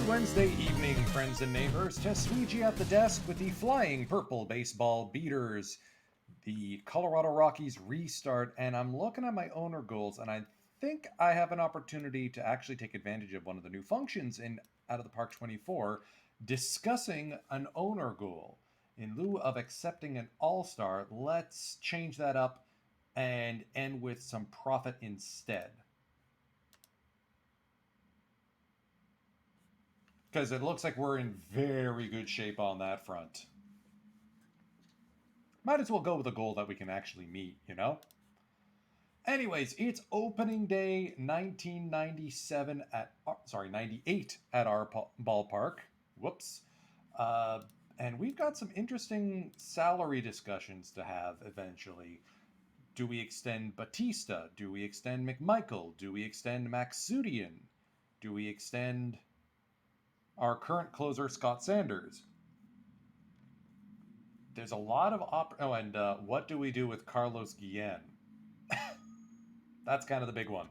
Good Wednesday evening, friends and neighbors. Tesuiji at the desk with the flying purple baseball beaters. The Colorado Rockies restart, and I'm looking at my owner goals, and I think I have an opportunity to actually take advantage of one of the new functions in Out of the Park 24, discussing an owner goal. In lieu of accepting an all-star, let's change that up and end with some profit instead. Because it looks like we're in very good shape on that front. Might as well go with a goal that we can actually meet, you know? Anyways, it's opening day 1997 at, 98 at our ballpark. Whoops. And we've got some interesting salary discussions to have eventually. Do we extend Batista? Do we extend McMichael? Do we extend Maxudian? Do we extend our current closer, Scott Sanders? There's a lot of what do we do with Carlos Guillen? That's kind of the big one.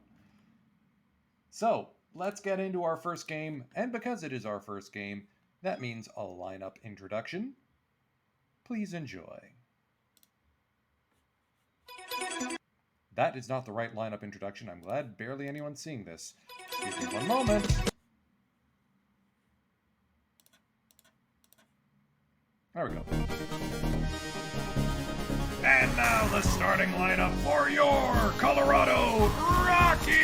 So, let's get into our first game, and because it is our first game, that means a lineup introduction. Please enjoy. That is not the right lineup introduction. I'm glad barely anyone's seeing this. Excuse me one moment. There we go. And now the starting lineup for your Colorado Rockies!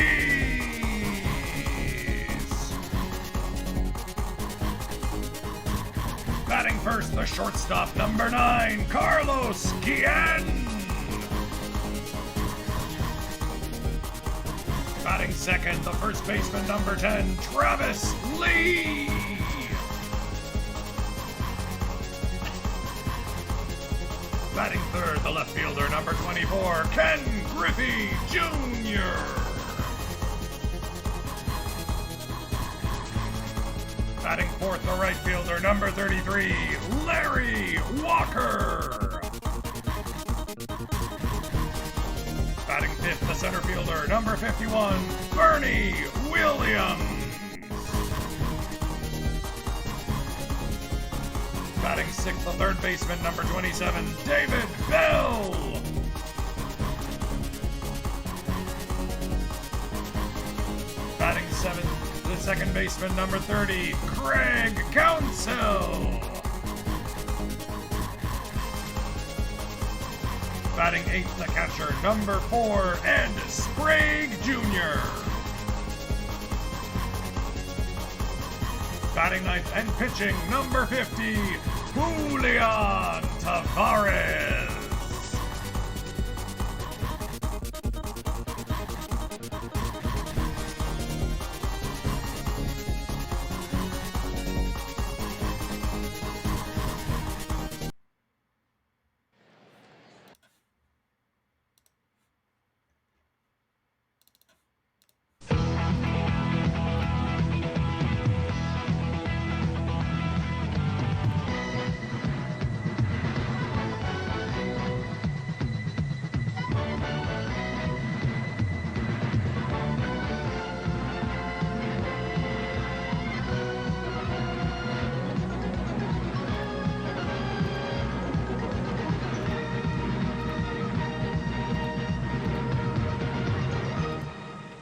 Batting first, the shortstop, number 9, Carlos Guillen. Batting second, the first baseman, number 10, Travis Lee. Batting third, the left fielder, number 24, Ken Griffey Jr. Batting fourth, the right fielder, number 33, Larry Walker. Batting fifth, the center fielder, number 51, Bernie Williams. Batting sixth, the third baseman, number 27, David Bell. Batting seventh, the second baseman, number 30, Craig Counsell. Batting eighth, the catcher, number 4, Ed Sprague Jr. Batting ninth and pitching, number 50, Julian Tavares.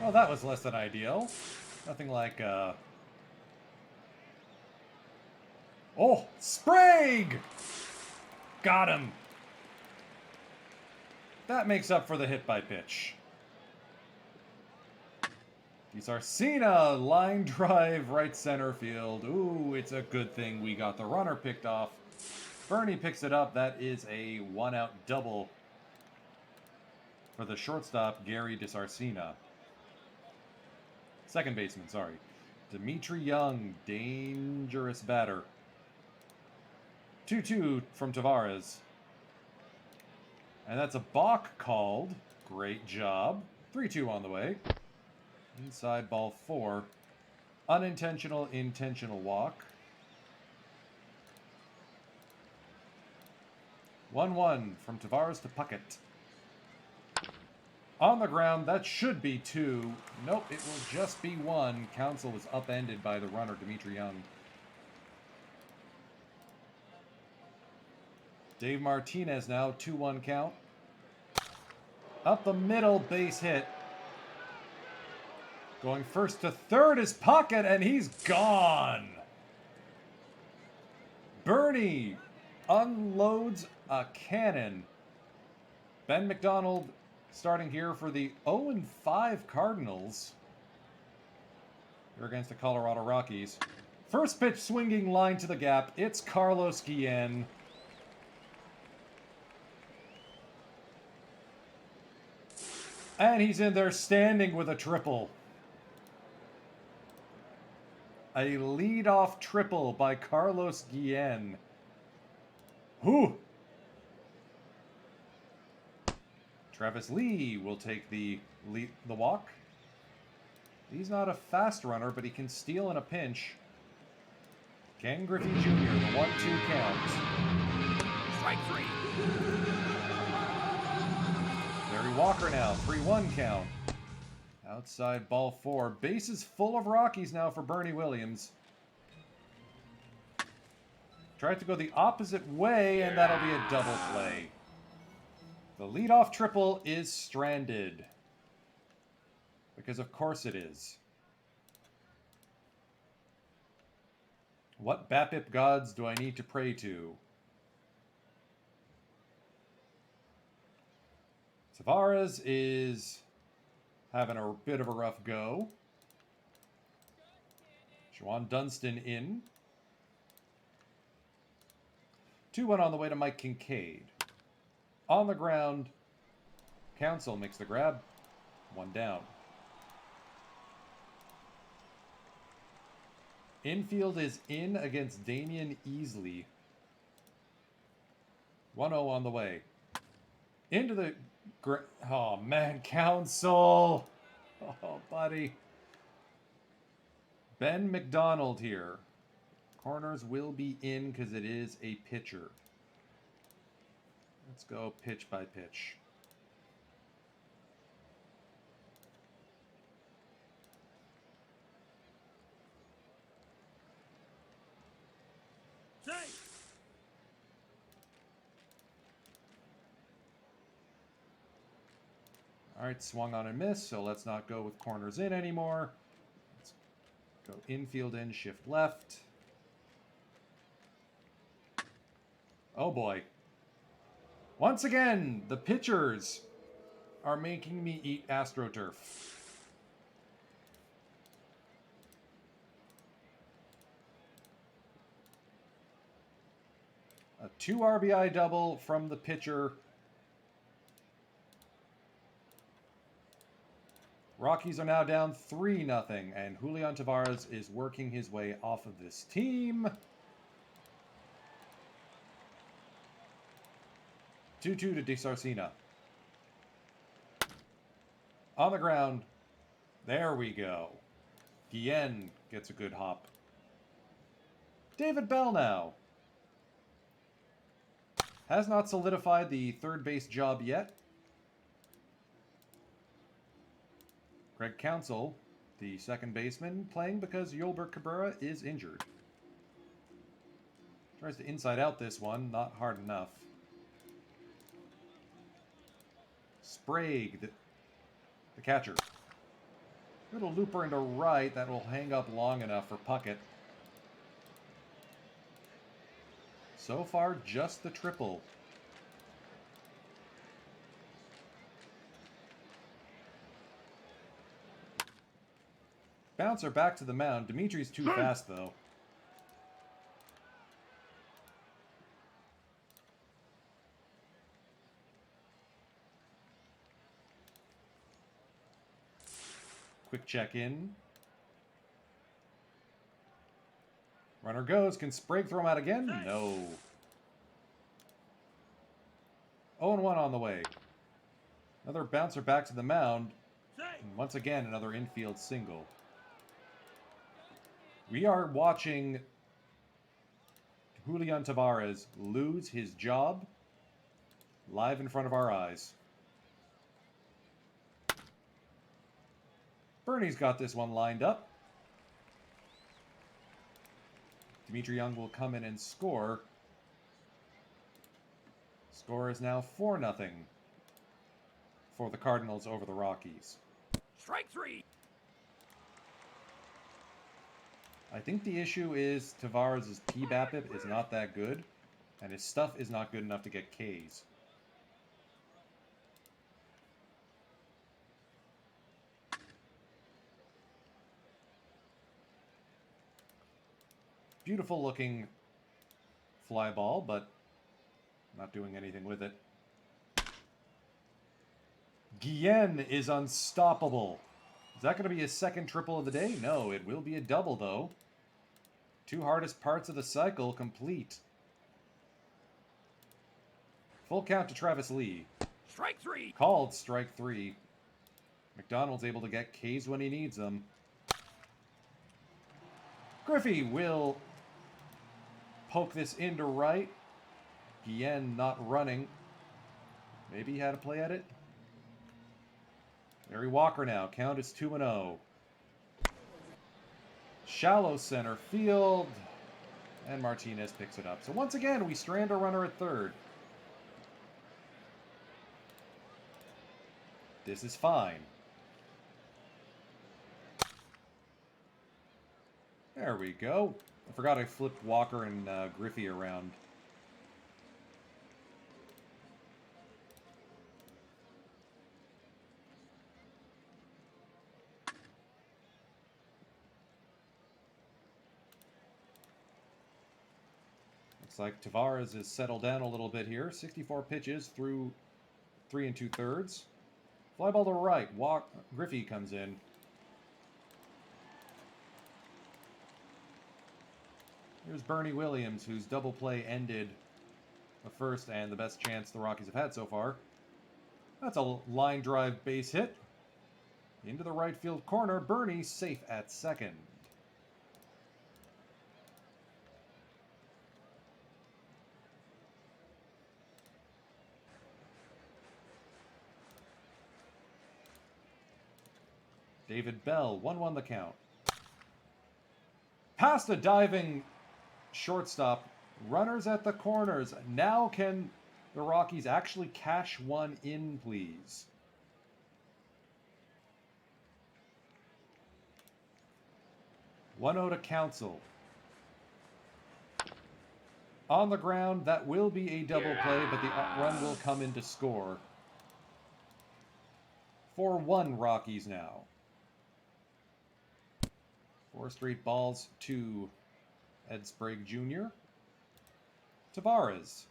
Well, that was less than ideal. Nothing like, Oh, Sprague! Got him. That makes up for the hit by pitch. Sarcina, line drive, right center field. Ooh, it's a good thing we got the runner picked off. Bernie picks it up. That is a one-out double for the shortstop, Gary DeSarcina. Second baseman, sorry. Dimitri Young, dangerous batter. 2-2 from Tavares. And that's a balk called. Great job. 3-2 on the way. Inside ball 4. Unintentional, intentional walk. 1-1 from Tavares to Puckett. On the ground, that should be 2. Nope, it will just be 1. Council was upended by the runner, Dimitri Young. Dave Martinez now, 2-1 count. Up the middle, base hit. Going first to third is Puckett, and he's gone. Bernie unloads a cannon. Ben McDonald starting here for the 0-5 Cardinals. They're against the Colorado Rockies. First pitch swinging line to the gap. It's Carlos Guillen. And he's in there standing with a triple. A leadoff triple by Carlos Guillen. Whew. Travis Lee will take the walk. He's not a fast runner, but he can steal in a pinch. Ken Griffey Jr., the 1-2 count. Strike 3. Larry Walker now, 3-1 count. Outside ball 4. Bases full of Rockies now for Bernie Williams. Tried to go the opposite way, and that'll be a double play. The leadoff triple is stranded. Because of course it is. What BAPIP gods do I need to pray to? Tavares is having a bit of a rough go. Juwan Dunston in. 2-1 on the way to Mike Kincaid. On the ground, Council makes the grab. 1 down. Infield is in against Damian Easley. 1-0 on the way. Into the... Oh, man, Council! Oh, buddy. Ben McDonald here. Corners will be in because it is a pitcher. Let's go pitch by pitch. All right, swung on and missed, so let's not go with corners in anymore. Let's go infield in, shift left. Oh boy. Once again, the pitchers are making me eat AstroTurf. A 2 RBI double from the pitcher. Rockies are now down 3-0, and Julian Tavares is working his way off of this team. 2-2 to DeSarcina. On the ground. There we go. Guillen gets a good hop. David Bell now. Has not solidified the third base job yet. Greg Council, the second baseman, playing because Yolbert Cabrera is injured. Tries to inside out this one, not hard enough. Sprague, the catcher. Little looper into right, that will hang up long enough for Puckett. So far, just the triple. Bouncer back to the mound. Dimitri's too fast, though. Quick check in. Runner goes. Can Sprague throw him out again? No. 0-1 on the way. Another bouncer back to the mound. And once again, another infield single. We are watching Julian Tavares lose his job live in front of our eyes. Bernie's got this one lined up. Dimitri Young will come in and score. Score is now 4-0 for the Cardinals over the Rockies. Strike three. I think the issue is Tavares' PBAPIP is not that good, and his stuff is not good enough to get Ks. Beautiful looking fly ball, but not doing anything with it. Guillen is unstoppable. Is that going to be his second triple of the day? No, it will be a double, though. 2 hardest parts of the cycle complete. Full count to Travis Lee. Strike three. Called strike 3. McDonald's able to get Ks when he needs them. Griffey will poke this into right. Guillen not running. Maybe he had a play at it. Larry Walker now. Count is 2-0. Shallow center field. And Martinez picks it up. So once again, we strand a runner at third. This is fine. There we go. I forgot I flipped Walker and Griffey around. Looks like Tavares has settled down a little bit here. 64 pitches through 3 2/3. Fly ball to right. Griffey comes in. Here's Bernie Williams, whose double play ended the first and the best chance the Rockies have had so far. That's a line drive base hit. Into the right field corner. Bernie safe at second. David Bell, 1-1 the count. Past a diving shortstop. Runners at the corners. Now can the Rockies actually cash one in, please? One 0 to Council. On the ground, that will be a double play, but the run will come in to score. 4-1 Rockies now. 4 straight balls to Ed Sprague Jr. Tavares.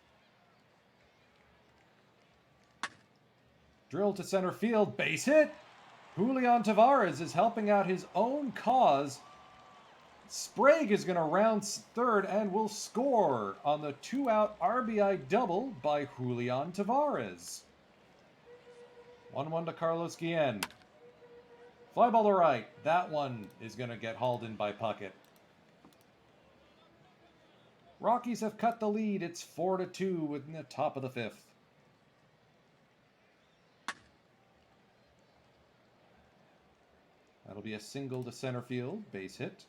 Drill to center field. Base hit. Julian Tavares is helping out his own cause. Sprague is going to round third and will score on the 2-out RBI double by Julian Tavares. 1-1 to Carlos Guillen. Fly ball to right. That one is going to get hauled in by Puckett. Rockies have cut the lead. It's 4-2 within the top of the 5th. That'll be a single to center field. Base hit.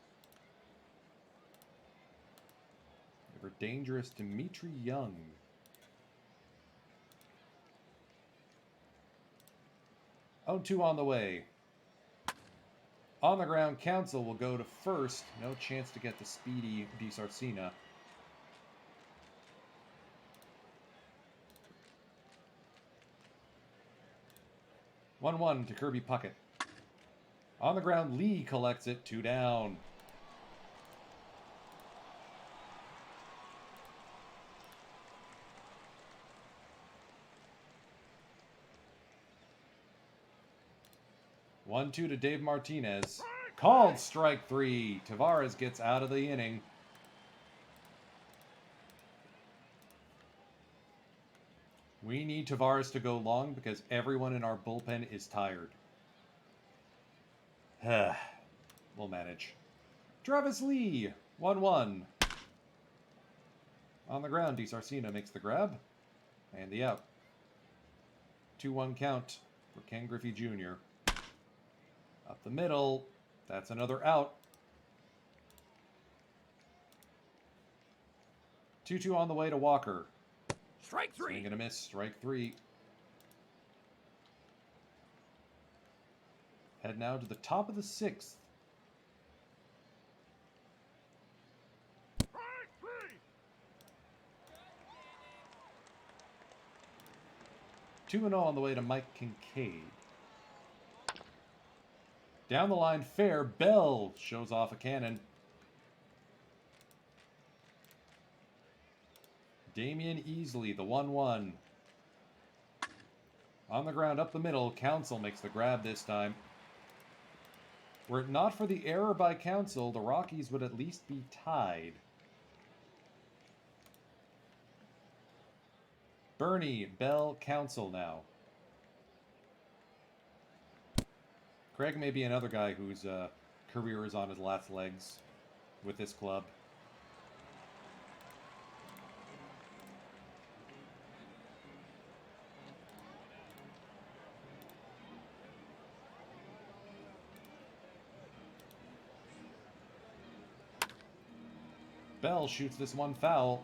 Ever dangerous Dimitri Young. Oh, 2 on the way. On the ground, Council will go to first. No chance to get the speedy DiSarcina. One to Kirby Puckett. On the ground, Lee collects it. 2 down. One, 2 to Dave Martinez. Called strike 3. Tavares gets out of the inning. We need Tavares to go long because everyone in our bullpen is tired. We'll manage. Travis Lee, 1-1. On the ground, DiSarcina makes the grab. And the out. 2-1 count for Ken Griffey Jr. Up the middle. That's another out. 2-2 on the way to Walker. Strike 3. Swing and a miss. Strike 3. Head now to the top of the 6th. Strike 3. 2-0 on the way to Mike Kincaid. Down the line, fair. Bell shows off a cannon. Damian Easley, the 1-1. On the ground, up the middle. Council makes the grab this time. Were it not for the error by Council, the Rockies would at least be tied. Bernie, Bell, Council now. Craig may be another guy whose career is on his last legs with this club. Bell shoots this one foul.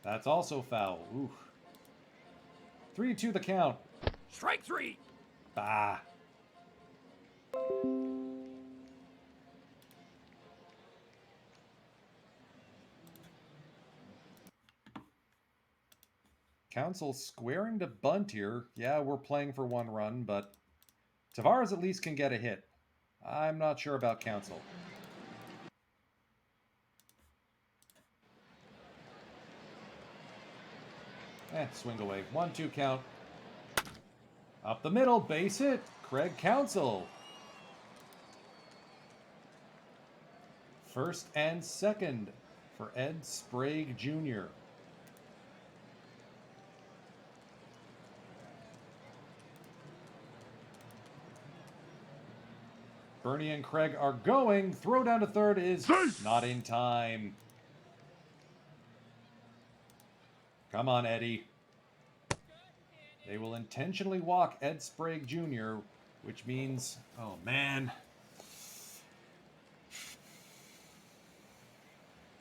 That's also foul. Oof. 3-2 the count. Strike 3. Bah. Council squaring to bunt here. Yeah, we're playing for 1 run, but Tavares at least can get a hit. I'm not sure about Council. Swing away. 1-2 count. Up the middle, base hit. Craig Council. First and second for Ed Sprague Jr. Bernie and Craig are going. Throw down to third is not in time. Come on, Eddie. They will intentionally walk Ed Sprague Jr., which means, oh man.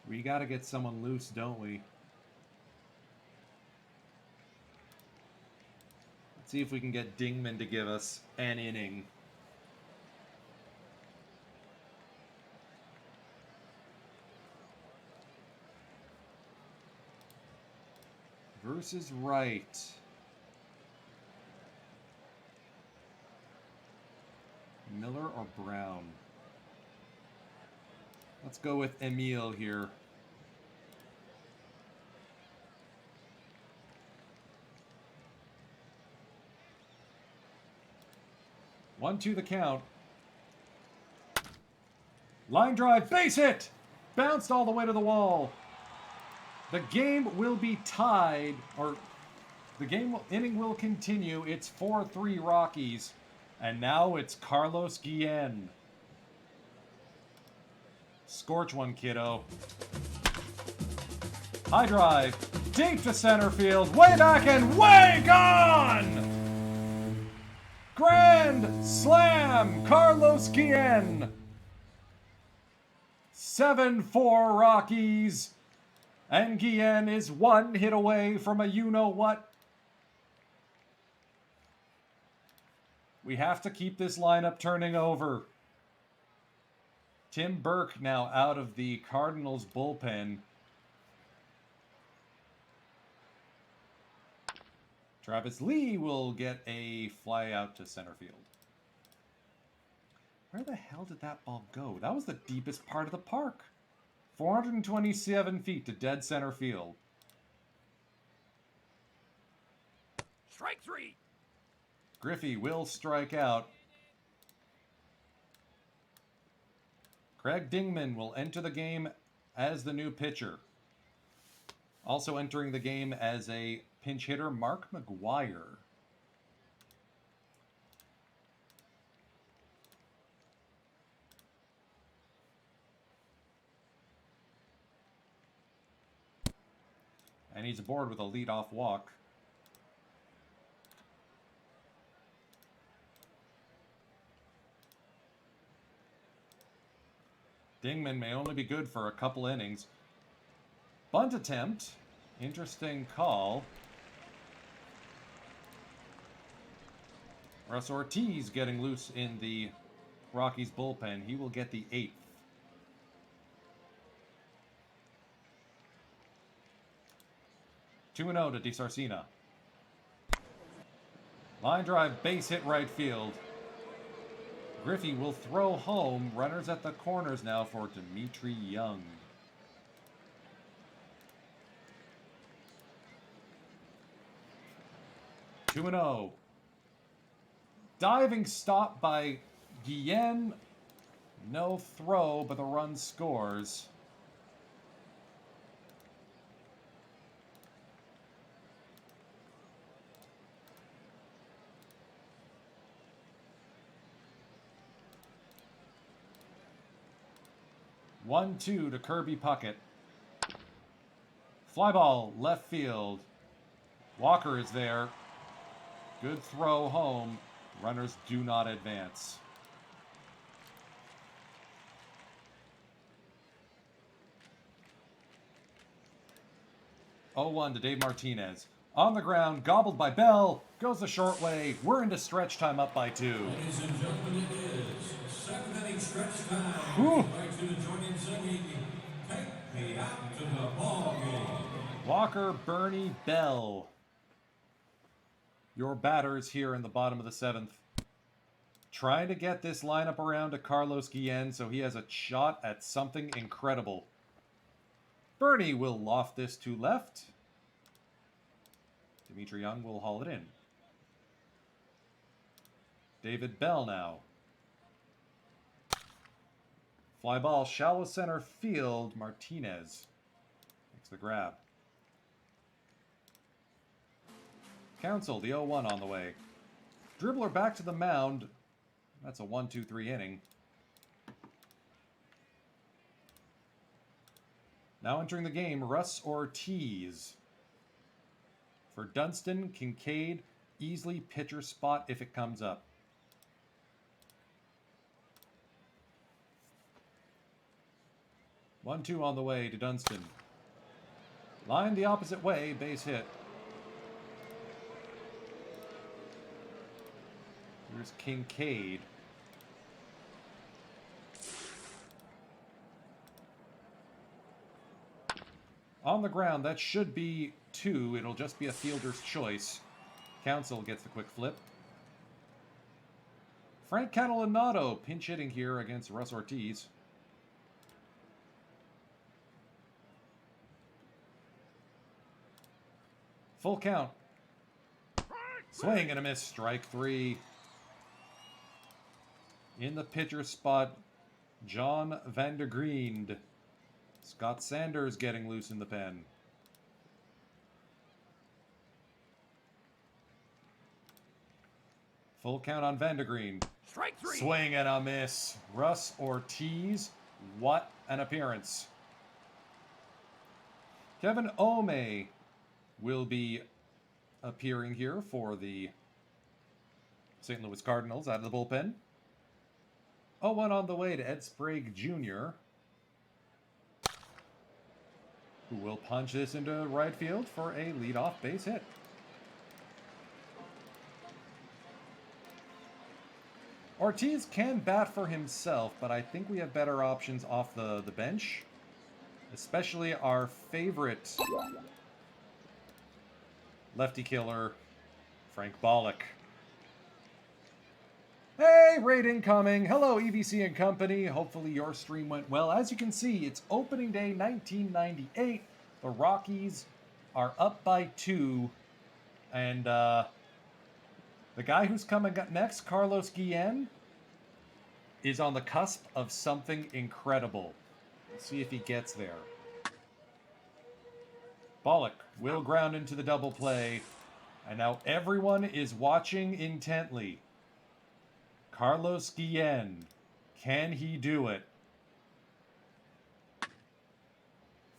We got to get someone loose, don't we? Let's see if we can get Dingman to give us an inning. Versus right. Miller or Brown? Let's go with Emile here. One, two, the count. Line drive, base hit! Bounced all the way to the wall. The game will be tied, or the inning will continue. It's 4-3 Rockies. And now it's Carlos Guillen. Scorch one, kiddo. High drive. Deep to center field. Way back and way gone! Grand slam! Carlos Guillen. 7-4 Rockies. And Guillen is 1 hit away from a you-know-what. We have to keep this lineup turning over. Tim Burke now out of the Cardinals bullpen. Travis Lee will get a fly out to center field. Where the hell did that ball go? That was the deepest part of the park. 427 feet to dead center field. Strike 3. Griffey will strike out. Craig Dingman will enter the game as the new pitcher. Also entering the game as a pinch hitter, Mark McGuire. And he's aboard with a lead-off walk. Dingman may only be good for a couple innings. Bunt attempt. Interesting call. Russ Ortiz getting loose in the Rockies bullpen. He will get the 8th. 2-0 to DiSarcina. Line drive, base hit right field. Griffey will throw home. Runners at the corners now for Dimitri Young. Two and 0. Diving stop by Guillen. No throw, but the run scores. One, 2 to Kirby Puckett. Fly ball, left field. Walker is there. Good throw home. Runners do not advance. Oh, 1 to Dave Martinez. On the ground, gobbled by Bell. Goes the short way. We're into stretch time, up by 2. Ladies and gentlemen, it is 7th inning stretch time. Whew. I'd like to join in singing "Take Me Out to the Ball Game." Walker, Bernie, Bell. Your batters here in the bottom of the 7th. Trying to get this lineup around to Carlos Guillen so he has a shot at something incredible. Bernie will loft this to left. Dimitri Young will haul it in. David Bell now. Fly ball, shallow center field. Martinez makes the grab. Council, the 0-1 on the way. Dribbler back to the mound. That's a 1-2-3 inning. Now entering the game, Russ Ortiz. For Dunston, Kincaid, easily pitcher spot if it comes up. One, 2 on the way to Dunston. Line the opposite way, base hit. Here's Kincaid. On the ground, that should be 2. It'll just be a fielder's choice. Council gets the quick flip. Frank Catalanato pinch hitting here against Russ Ortiz. Full count. Swing and a miss. Strike 3. In the pitcher spot, John Vandergriend. Scott Sanders getting loose in the pen. Full count on Vandergriend. Strike 3. Swing and a miss. Russ Ortiz. What an appearance. Kevin Ome will be appearing here for the St. Louis Cardinals out of the bullpen. 0-1 on the way to Ed Sprague Jr., who will punch this into right field for a leadoff base hit. Ortiz can bat for himself, but I think we have better options off the bench, especially our favorite lefty killer, Frank Bollock. Hey, raid incoming. Hello, EVC and company. Hopefully your stream went well. As you can see, it's opening day 1998. The Rockies are up by 2. And the guy who's coming up next, Carlos Guillen, is on the cusp of something incredible. Let's see if he gets there. Bollock will ground into the double play. And now everyone is watching intently. Carlos Guillen, can he do it?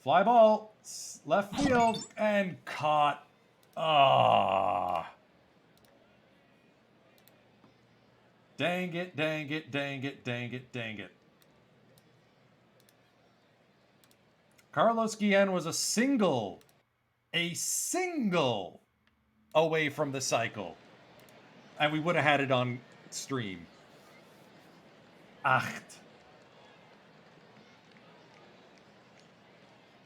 Fly ball. Left field. And caught. Ah. Dang it, dang it, dang it, dang it, dang it. Carlos Guillen was a single away from the cycle. And we would have had it on stream. Acht.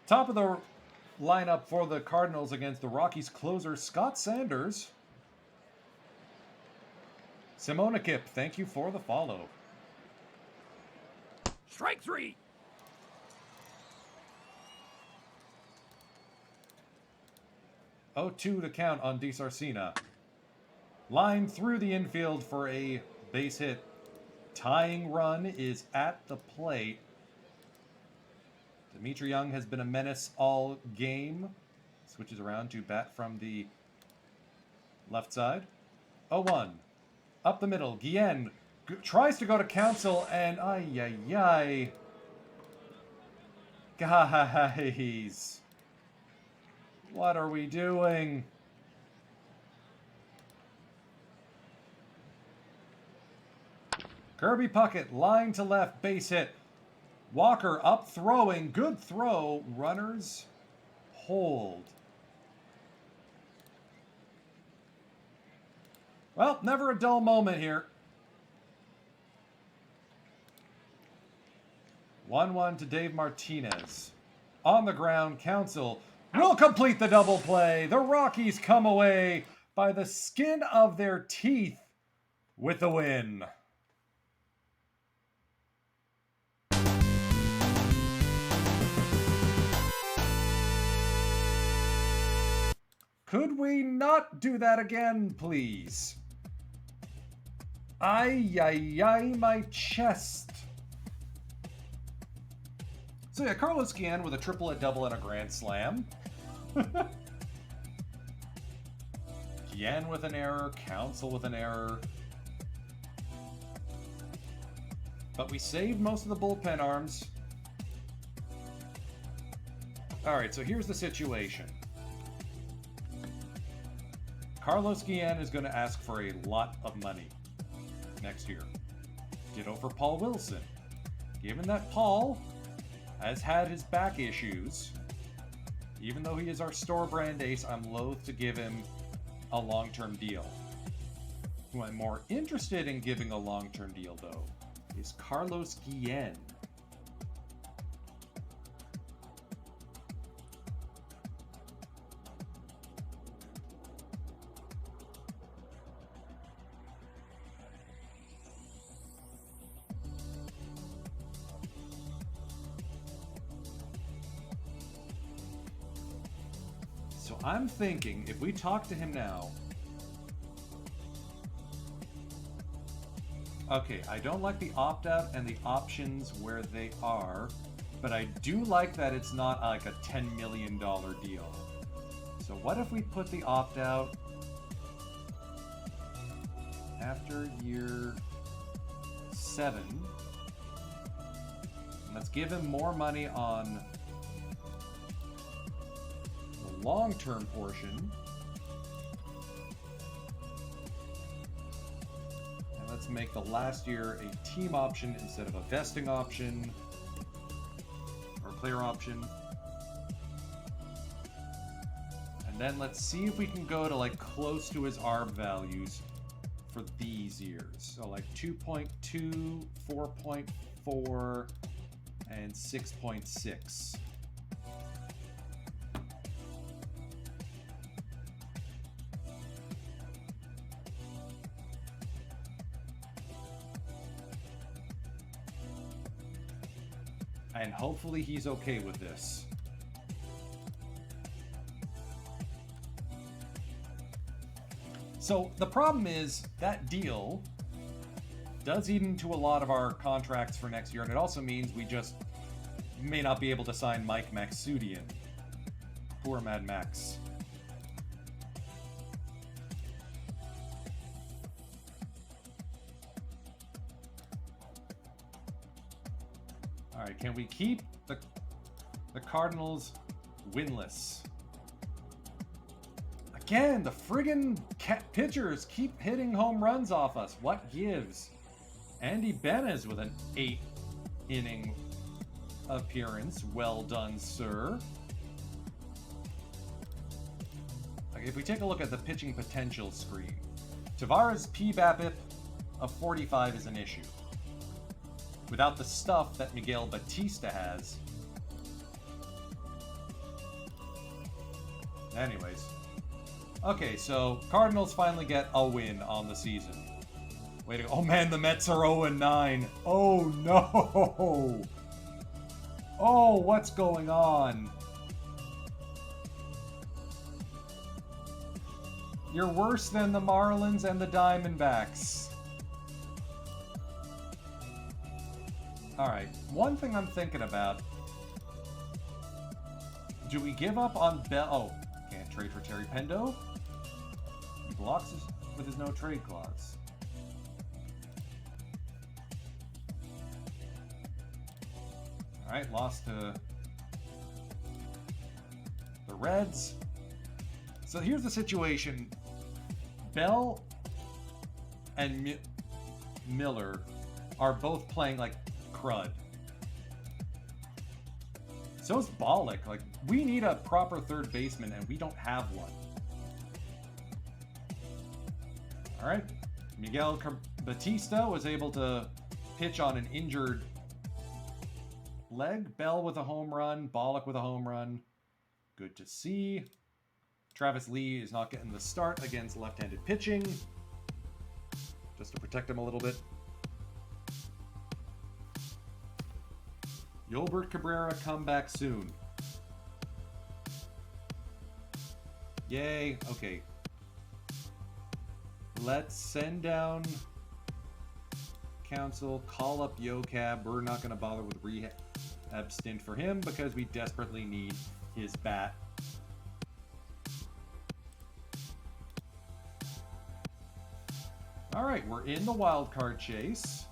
Top of the lineup for the Cardinals against the Rockies closer, Scott Sanders. Simona Kip, thank you for the follow. Strike 3. 0-2 to count on Di Sarcina. Line through the infield for a base hit. Tying run is at the plate. Dimitri Young has been a menace all game. Switches around to bat from the left side. 0-1. Up the middle. Guillen tries to go to Council and ay. Guys. What are we doing? Kirby Puckett, line to left, base hit. Walker up throwing, good throw. Runners hold. Well, never a dull moment here. 1-1 to Dave Martinez. On the ground, Council will complete the double play. The Rockies come away by the skin of their teeth with the win. Could we not do that again, please? Ay, my chest. So yeah, Carlos Guillen with a triple, a double, and a grand slam. Guillen with an error, Council with an error. But we saved most of the bullpen arms. Alright, so here's the situation. Carlos Guillen is going to ask for a lot of money next year. Ditto for Paul Wilson. Given that Paul has had his back issues, even though he is our store brand ace, I'm loath to give him a long-term deal. Who I'm more interested in giving a long-term deal, though, is Carlos Guillen. So I'm thinking, if we talk to him now... Okay, I don't like the opt-out and the options where they are, but I do like that it's not like a $10 million deal. So what if we put the opt-out after year 7? And let's give him more money on the long-term portion. Let's make the last year a team option instead of a vesting option or player option. And then let's see if we can go to like close to his ARB values for these years. So like 2.2, 4.4, and 6.6. And hopefully he's okay with this. So the problem is that deal does eat into a lot of our contracts for next year, and it also means we just may not be able to sign Mike Maxudian. Poor Mad Max. Alright, can we keep the The Cardinals winless. Again, the friggin' pitchers keep hitting home runs off us. What gives? Andy Benez with an 8-inning appearance. Well done, sir. If we take a look at the pitching potential screen, Tavares' PBABIP of 45 is an issue. Without the stuff that Miguel Batista has. Anyways. Okay, so Cardinals finally get a win on the season. Way to go. Oh man, the Mets are 0-9. Oh no! Oh, what's going on? You're worse than the Marlins and the Diamondbacks. Alright, one thing I'm thinking about. Do we give up on Bell? Oh, can't trade for Terry Pendo? He blocks with his no trade clause. Alright, lost to the Reds. So here's the situation. Bell and Miller are both playing like crud. So is Bollock. Like, we need a proper third baseman, and we don't have one. All right. Miguel Batista was able to pitch on an injured leg. Bell with a home run. Bollock with a home run. Good to see. Travis Lee is not getting the start against left-handed pitching. Just to protect him a little bit. Yolbert Cabrera, come back soon. Yay. Okay. Let's send down Council, call up YoCab. We're not going to bother with rehab stint for him because we desperately need his bat. All right, we're in the wild card chase.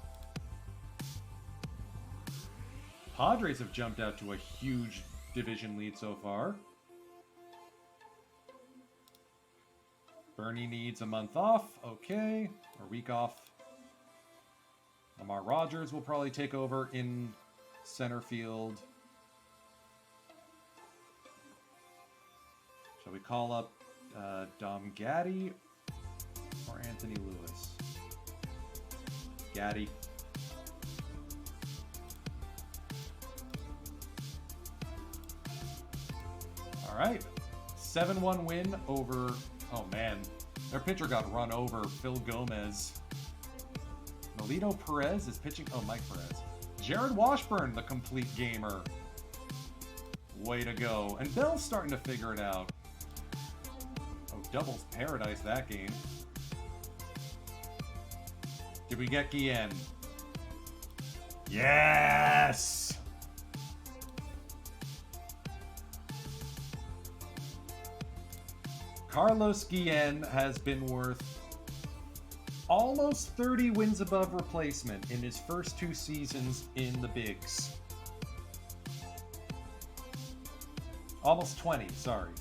Padres have jumped out to a huge division lead so far. Bernie needs a month off. Okay, or week off. Lamar Rogers will probably take over in center field. Shall we call up Dom Gaddy or Anthony Lewis? Gaddy. All right, 7-1 win over, oh man, their pitcher got run over, Phil Gomez. Melito Perez is pitching, oh, Mike Perez. Jared Washburn, the complete gamer. Way to go. And Bell's starting to figure it out. Oh, doubles paradise that game. Did we get Guillen? Yes! Carlos Guillen has been worth almost 30 wins above replacement in his first 2 seasons in the bigs. Almost 20, sorry.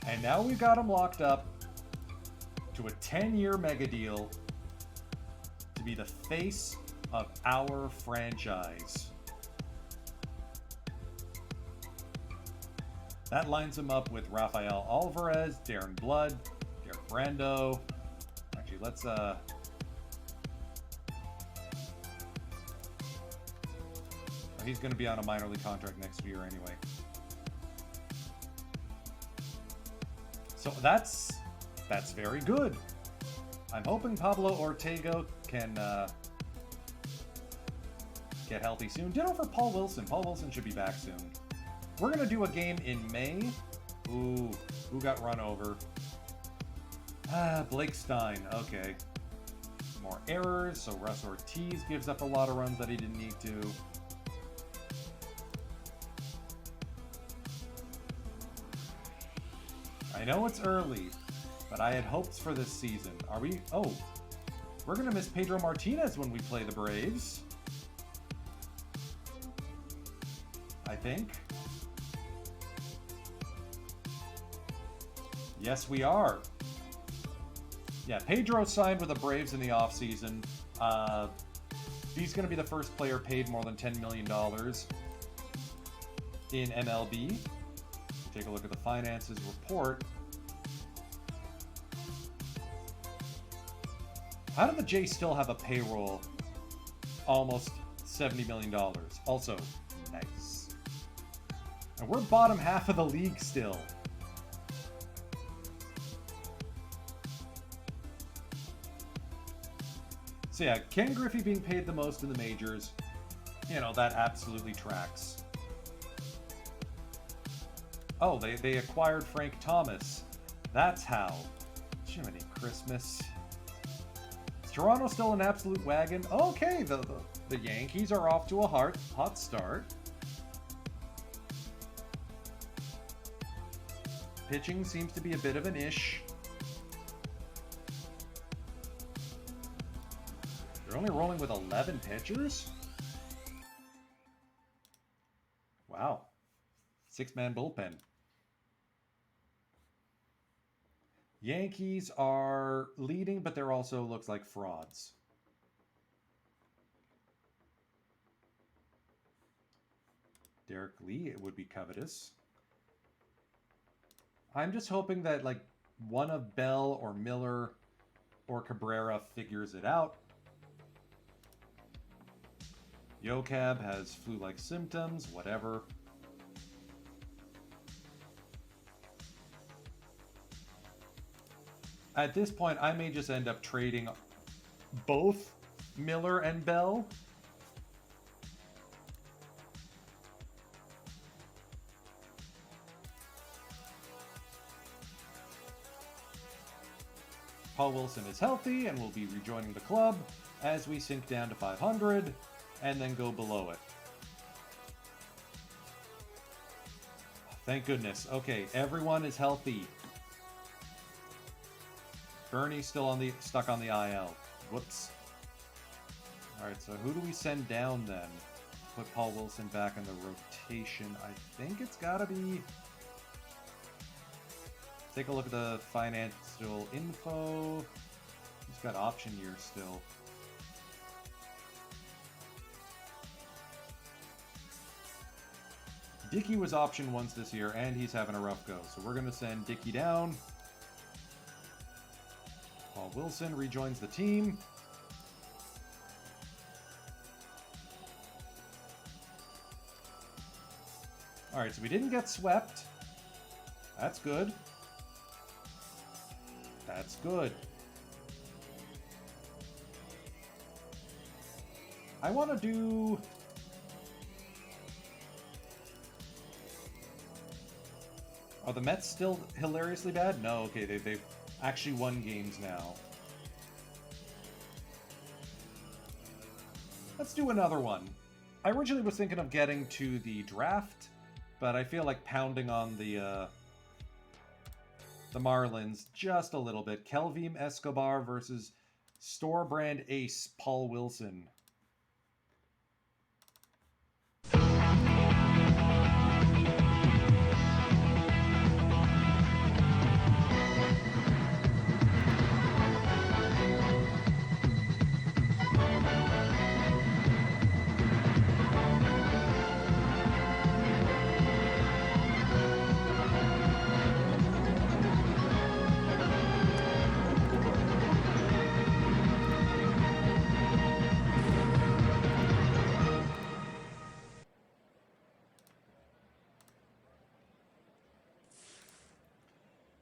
And now we've got him locked up to a 10-year mega deal to be the face of our franchise. That lines him up with Rafael Alvarez, Darren Blood, Derek Brando. Actually, let's he's going to be on a minor league contract next year anyway. So that's very good. I'm hoping Pablo Ortega can get healthy soon. Ditto for Paul Wilson. Paul Wilson should be back soon. We're going to do a game in May. Ooh, who got run over? Blake Stein. Okay. More errors, so Russ Ortiz gives up a lot of runs that he didn't need to. I know it's early, but I had hopes for this season. Are we? Oh, we're going to miss Pedro Martinez when we play the Braves. I think. Yes, we are. Yeah, Pedro signed with the Braves in the offseason. He's going to be the first player paid more than $10 million in MLB. Take a look at the finances report. How do the Jays still have a payroll almost $70 million? Also, nice. And we're bottom half of the league still. So yeah, Ken Griffey being paid the most in the majors, you know, that absolutely tracks. Oh, they acquired Frank Thomas. That's how. Jiminy Christmas. Is Toronto still an absolute wagon? Okay, the Yankees are off to a hot start. Pitching seems to be a bit of an ish. They're only rolling with 11 pitchers? Wow. 6-man bullpen. Yankees are leading, but they're also looks like frauds. Derek Lee, it would be covetous. I'm just hoping that like one of Bell or Miller or Cabrera figures it out. Yocab has flu-like symptoms, whatever. At this point, I may just end up trading both Miller and Bell. Paul Wilson is healthy and will be rejoining the club as we sink down to 500 and then go below it. Thank goodness. Okay, everyone is healthy. Bernie's still stuck on the IL. Whoops. Alright, so who do we send down then? Put Paul Wilson back in the rotation. I think it's gotta be... Take a look at the financial info. He's got option years still. Dickey was option once this year, and he's having a rough go. So we're going to send Dickey down. Paul Wilson rejoins the team. All right, so we didn't get swept. That's good. That's good. I want to do... Are the Mets still hilariously bad? No, okay, they've actually won games now. Let's do another one. I originally was thinking of getting to the draft, but I feel like pounding on the Marlins just a little bit. Kelvin Escobar versus store brand ace Paul Wilson.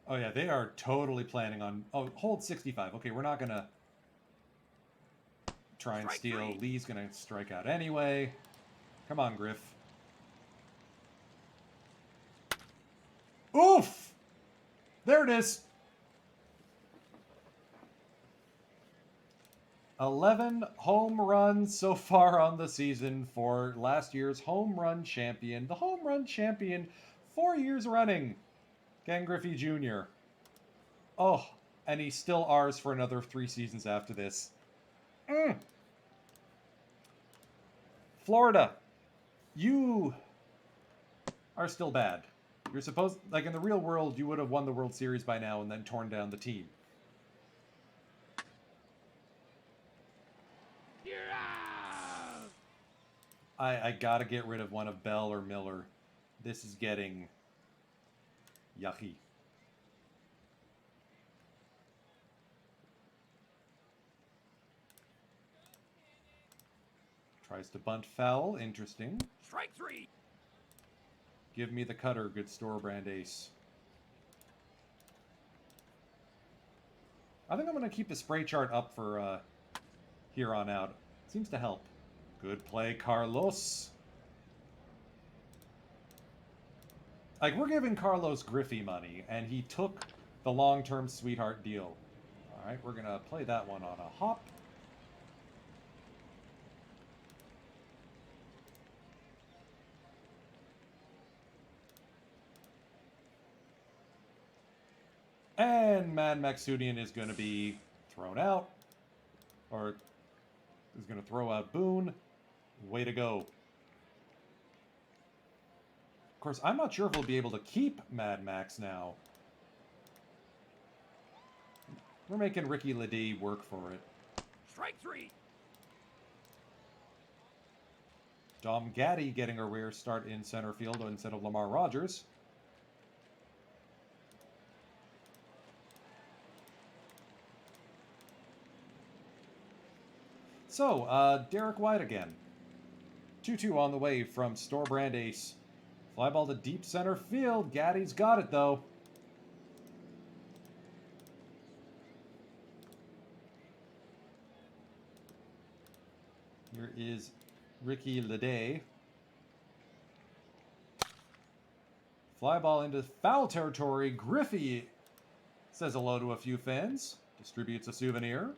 Oh yeah, they are totally planning on... Oh, hold 65. Okay, we're not going to try and steal. Lee's going to strike out anyway. Come on, Griff. Oof! There it is. 11 home runs so far on the season for last year's home run champion. The home run champion 4 years running. Ken Griffey Jr. Oh, and he's still ours for another 3 seasons after this. Florida, you are still bad. You're supposed, like in the real world, you would have won the World Series by now and then torn down the team. You're out! I gotta get rid of one of Bell or Miller. This is getting yucky. Tries to bunt foul. Interesting. Strike 3. Give me the cutter, good store brand ace. I think I'm going to keep the spray chart up for here on out. Seems to help. Good play, Carlos. Like, we're giving Carlos Griffey money, and he took the long-term sweetheart deal. All right, we're going to play that one on a hop. And Mad Maxudian is going to be thrown out. Or is going to throw out Boone. Way to go. Of course, I'm not sure if we'll be able to keep Mad Max now. We're making Ricky Ledee work for it. Strike 3. Dom Gaddy getting a rare start in center field instead of Lamar Rogers. So, Derek White again. 2-2 on the way from store brand ace. Fly ball to deep center field. Gaddy's got it, though. Here is Ricky Ledee. Fly ball into foul territory. Griffey says hello to a few fans. Distributes a souvenir.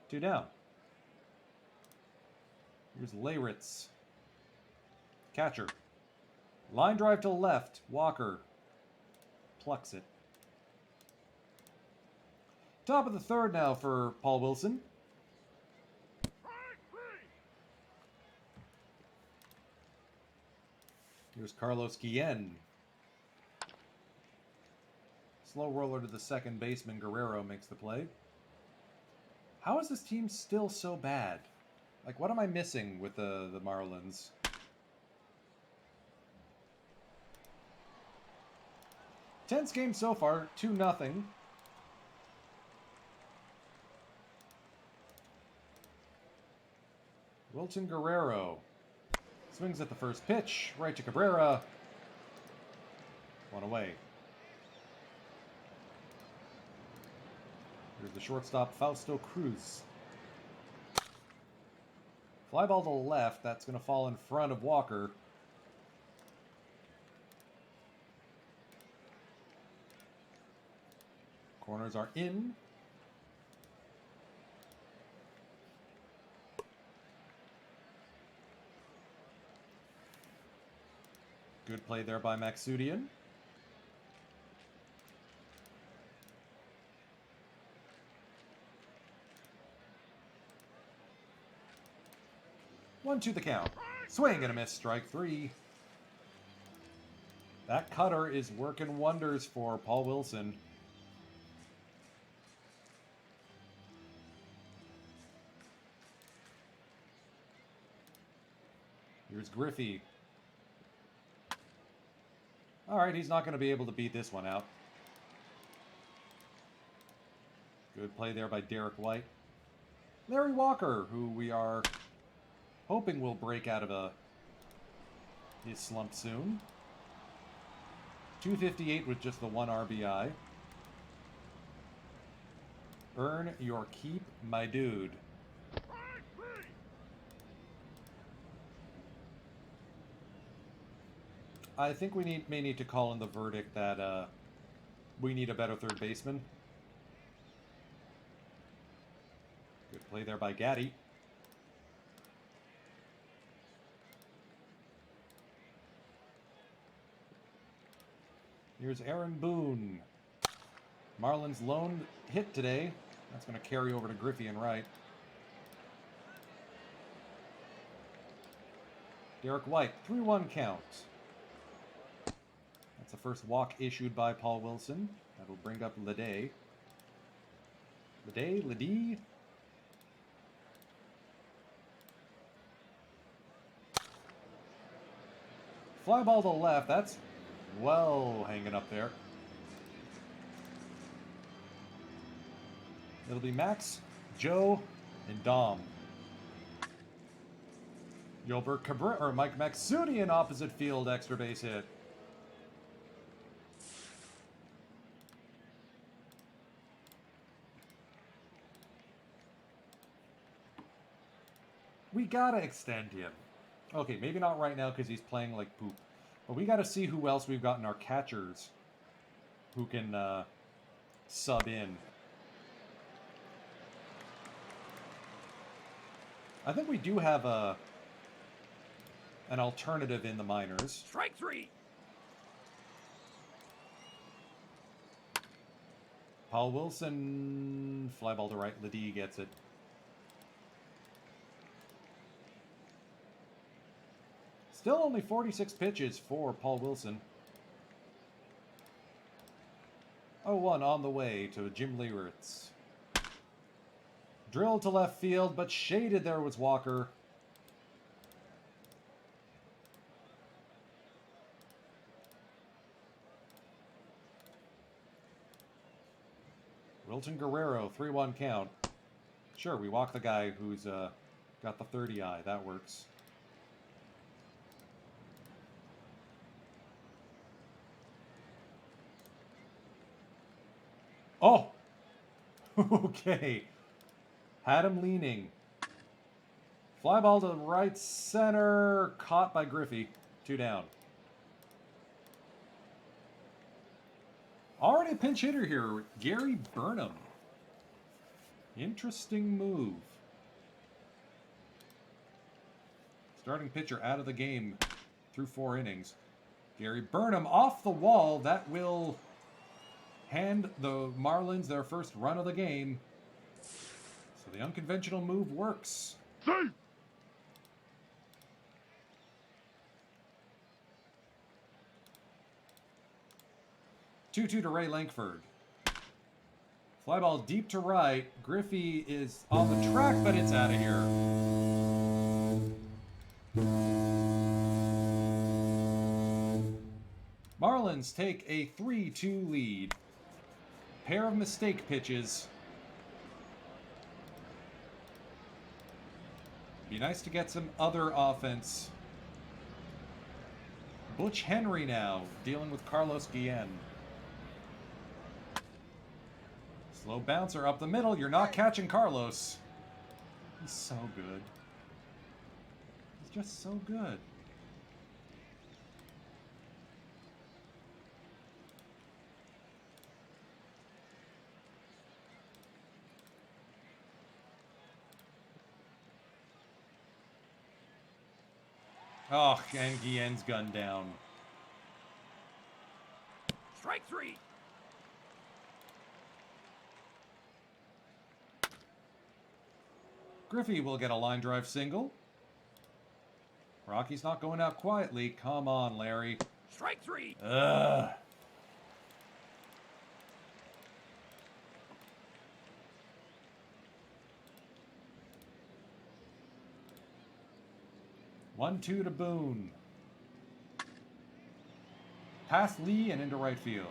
2 down. Here's Leyritz. Catcher. Line drive to left. Walker plucks it. Top of the third now for Paul Wilson. Here's Carlos Guillen. Slow roller to the second baseman. Guerrero makes the play. How is this team still so bad? Like, what am I missing with the Marlins? Tense game so far, 2-0. Wilton Guerrero swings at the first pitch, right to Cabrera. One away. Here's the shortstop, Fausto Cruz. Fly ball to the left. That's going to fall in front of Walker. Corners are in. Good play there by Maxudian. One to the count. Swing and a miss, strike 3. That cutter is working wonders for Paul Wilson. Here's Griffey. All right, he's not going to be able to beat this one out. Good play there by Derek White. Larry Walker, who we are hoping will break out of his slump soon. 258 with just the 1 RBI. Earn your keep, my dude. I think we may need to call in the verdict that we need a better third baseman. Good play there by Gaddy. Here's Aaron Boone. Marlins lone hit today. That's going to carry over to Griffey and right. Derek White, 3-1 count. That's the first walk issued by Paul Wilson. That'll bring up Lede. Lede? Fly ball to the left. That's well hanging up there. It'll be Max, Joe, and Dom. Gilbert Cabrera or Mike Maxudi in opposite field, extra base hit. We gotta extend him. Okay, maybe not right now because he's playing like poop. But we gotta see who else we've got in our catchers who can sub in. I think we do have an alternative in the minors. Strike 3. Paul Wilson, fly ball to right. Lede gets it. Still only 46 pitches for Paul Wilson. 0-1 on the way to Jim Leeritz. Drilled to left field, but shaded there was Walker. Wilton Guerrero, 3-1 count. Sure, we walk the guy who's got the 30 eye. That works. Oh! Okay. Had him leaning. Fly ball to right center. Caught by Griffey. 2 down. Already a pinch hitter here. Gary Burnham. Interesting move. Starting pitcher out of the game through 4 innings. Gary Burnham off the wall. That will hand the Marlins their first run of the game. So the unconventional move works. 2-2 to Ray Lankford. Fly ball deep to right. Griffey is on the track, but it's out of here. Marlins take a 3-2 lead. Pair of mistake pitches. Be nice to get some other offense. Butch Henry now, dealing with Carlos Guillen. Slow bouncer up the middle. You're not catching Carlos. He's so good. He's just so good. Oh, and Guillen's gunned down. Strike 3. Griffey will get a line drive single. Rocky's not going out quietly. Come on, Larry. Strike 3. Ugh. One, 2 to Boone. Past Lee and into right field.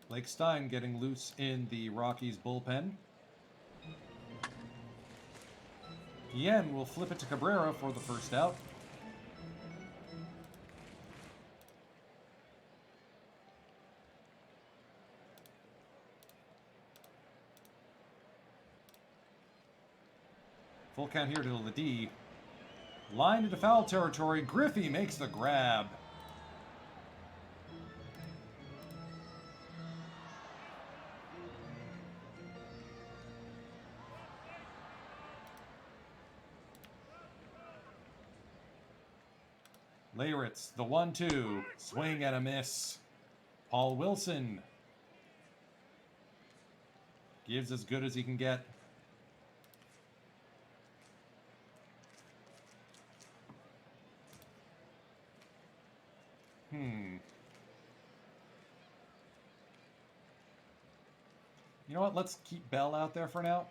Blake Stein getting loose in the Rockies bullpen. Guillen will flip it to Cabrera for the first out. Full count here to Lede. Line into foul territory. Griffey makes the grab. Leeritz, the 1-2. Swing and a miss. Paul Wilson Gives as good as he can get. You know what? Let's keep Bell out there for now.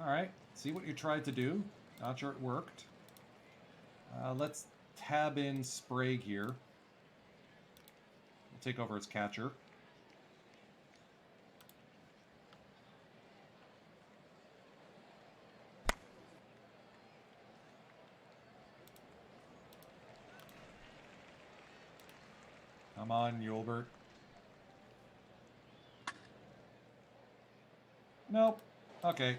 Alright. See what you tried to do. Not sure it worked. Let's tab in Sprague here. We'll take over as catcher. Come on, Yulbert. Nope. Okay.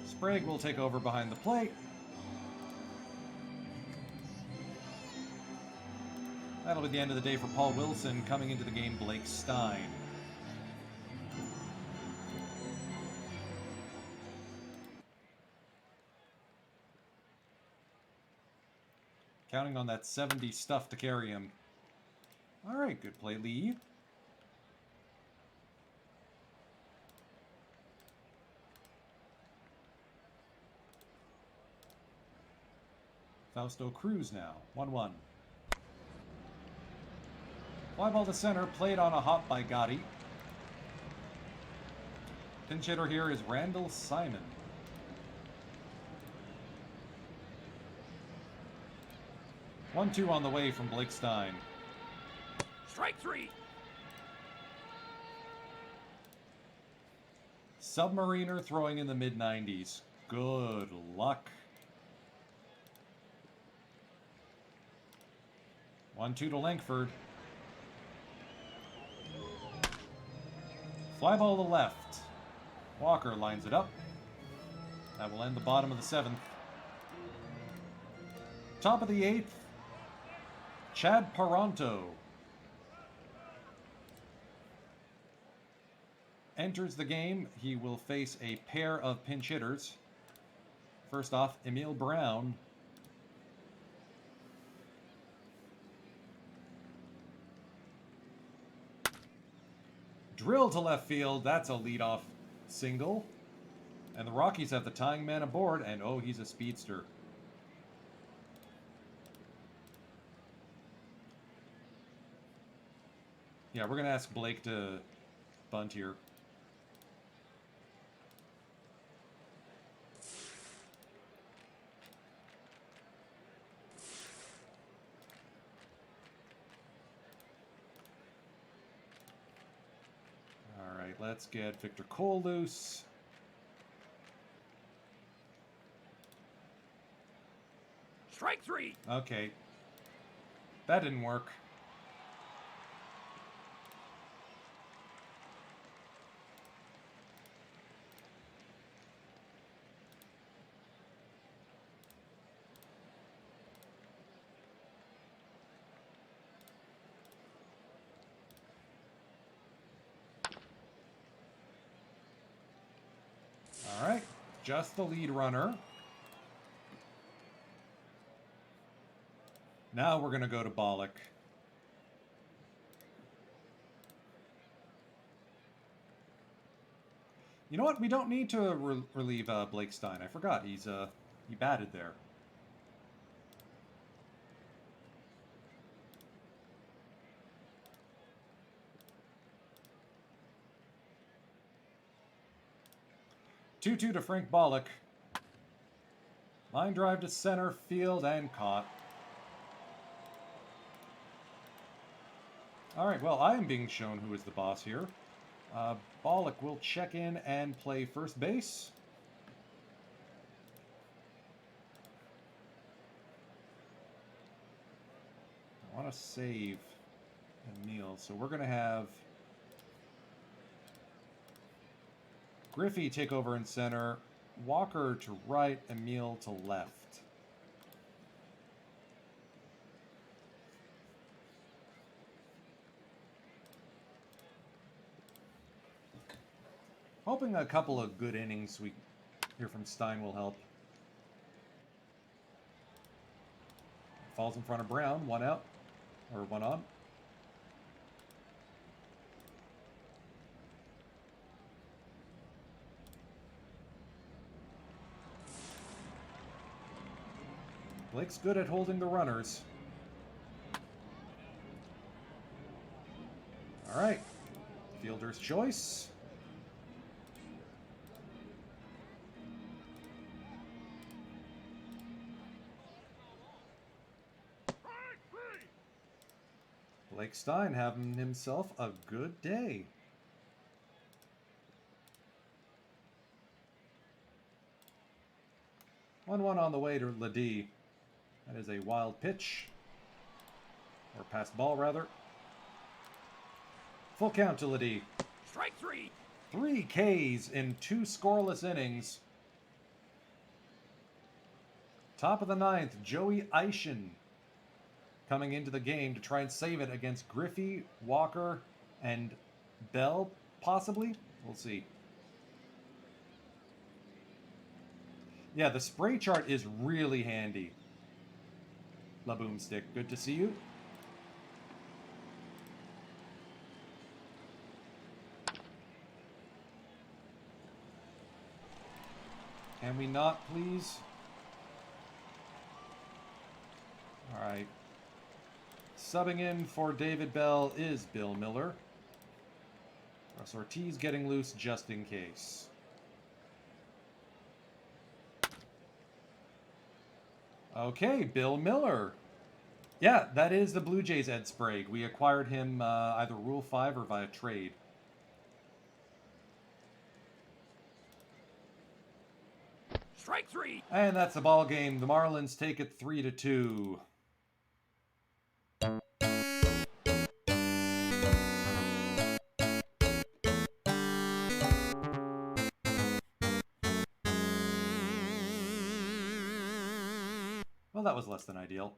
Sprague will take over behind the plate. That'll be the end of the day for Paul Wilson. Coming into the game, Blake Stein. Counting on that 70 stuff to carry him. All right, good play, Lee. Fausto Cruz now, 1-1. Fly ball to center, played on a hop by Gotti. Pinch hitter here is Randall Simon. One-two on the way from Blake Stein. Strike three. Submariner throwing in the mid-90s. Good luck. 1-2 to Langford. Fly ball to left. Walker lines it up. That will end the bottom of the 7th. Top of the 8th. Chad Paronto enters the game. He will face a pair of pinch hitters. First off, Emil Brown. Drill to left field. That's a leadoff single. And the Rockies have the tying man aboard, and oh, he's a speedster. Yeah, we're going to ask Blake to bunt here. All right, let's get Victor Cole loose. Strike three. Okay. That didn't work. All right, just the lead runner. Now we're going to go to Bollock. You know what? We don't need to relieve Blake Stein. I forgot he batted there. Two-two to Frank Bollock. Line drive to center field and caught. All right, well, I am being shown who is the boss here. Bollock will check in and play first base. I want to save Emil, so we're going to have Griffey take over in center, Walker to right, Emil to left. Hoping a couple of good innings we hear from Stein will help. falls in front of Brown. One out. Or one on. Blake's good at holding the runners. All right. Fielder's choice. Blake Stein having himself a good day. One on the way to Ladie. That is a wild pitch. Or pass ball, rather. Full count to Ladie. Strike three. 3 Ks in 2 scoreless innings. Top of the 9th, Joey Eischen coming into the game to try and save it against Griffey, Walker, and Bell, possibly? We'll see. Yeah, the spray chart is really handy. La Boomstick, good to see you. Can we not, please? All right. Subbing in for David Bell is Bill Miller. Russ Ortiz getting loose just in case. Okay, Bill Miller. Yeah, that is the Blue Jays' Ed Sprague. We acquired him either Rule 5 or via trade. Strike three. And that's the ball game. The Marlins take it 3-2. Well, that was less than ideal.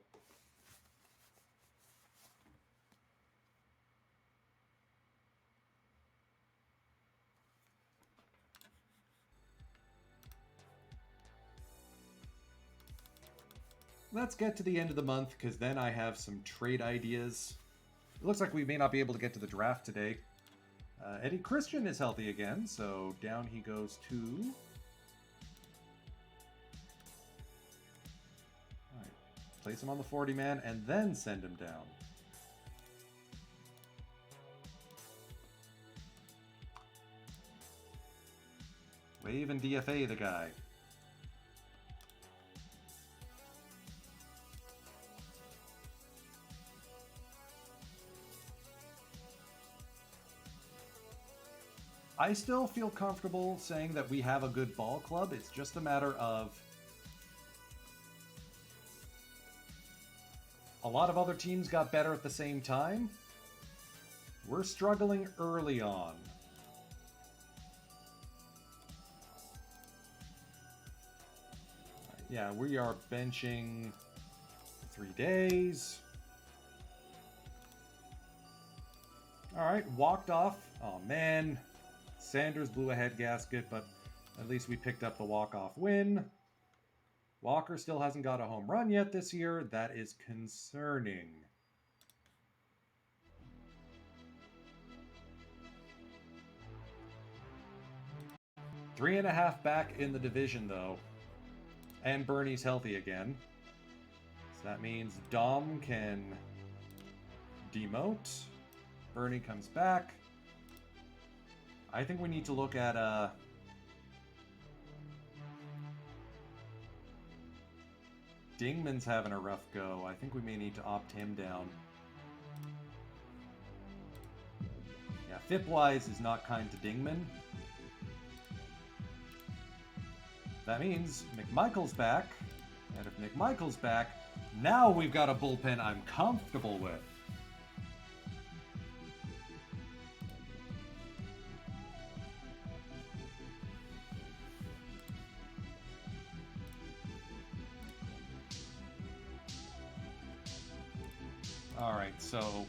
Let's get to the end of the month, because then I have some trade ideas. It looks like we may not be able to get to the draft today. Eddie Christian is healthy again, so down he goes to... Alright, place him on the 40-man, and then send him down. Wave and DFA the guy. I still feel comfortable saying that we have a good ball club. It's just a matter of a lot of other teams got better at the same time. We're struggling early on. Yeah, we are benching 3 days. All right, walked off. Oh, man. Sanders blew a head gasket, but at least we picked up the walk-off win. Walker still hasn't got a home run yet this year. That is concerning. Three and a half back in the division, though. And Bernie's healthy again. So that means Dom can demote. Bernie comes back. I think we need to look at Dingman's having a rough go. I think we may need to opt him down. Yeah, FIP-wise is not kind to Dingman. That means McMichael's back. And if McMichael's back, now we've got a bullpen I'm comfortable with. Alright, so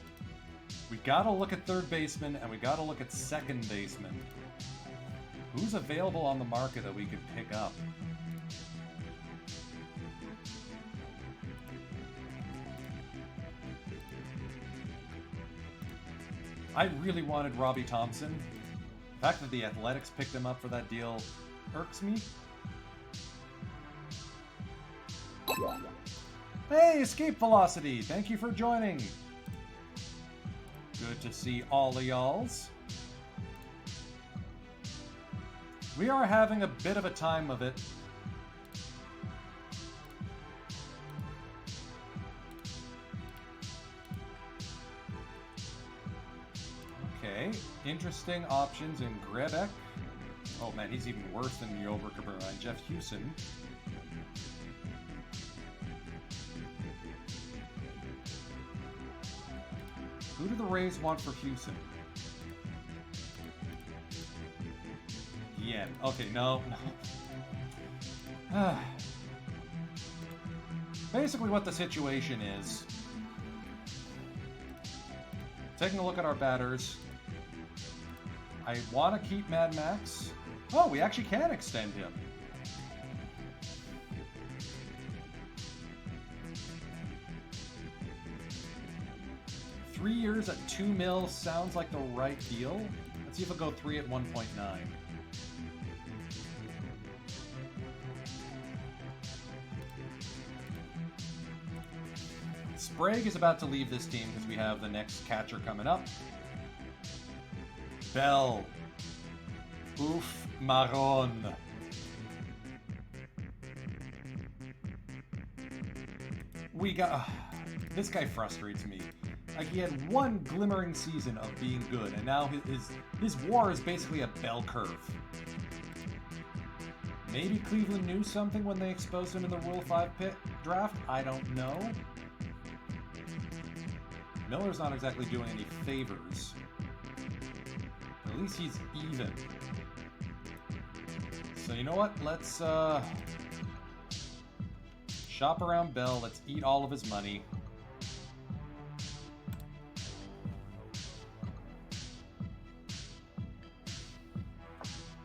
we gotta look at third baseman and we gotta look at second baseman. Who's available on the market that we could pick up? I really wanted Robbie Thompson. The fact that the Athletics picked him up for that deal irks me. Hey, Escape Velocity! Thank you for joining. Good to see all of y'alls. We are having a bit of a time of it. Okay, interesting options in Grebek. Oh man, he's even worse than Yober Cabrera and Jeff Hewson. Who do the Rays want for Hewson? Yen. Okay, no. Basically what the situation is, taking a look at our batters, I want to keep Mad Max. Oh, we actually can extend him. $3 years at $2 mil sounds like the right deal. Let's see if I'll go 3 at 1.9. Sprague is about to leave this team because we have the next catcher coming up. Bell. Oof, Marron. We got... this guy frustrates me. Like, he had one glimmering season of being good, and now his WAR is basically a bell curve. Maybe Cleveland knew something when they exposed him in the Rule 5 draft? I don't know. Miller's not exactly doing any favors. At least he's even. So you know what? Let's shop around Bell. Let's eat all of his money.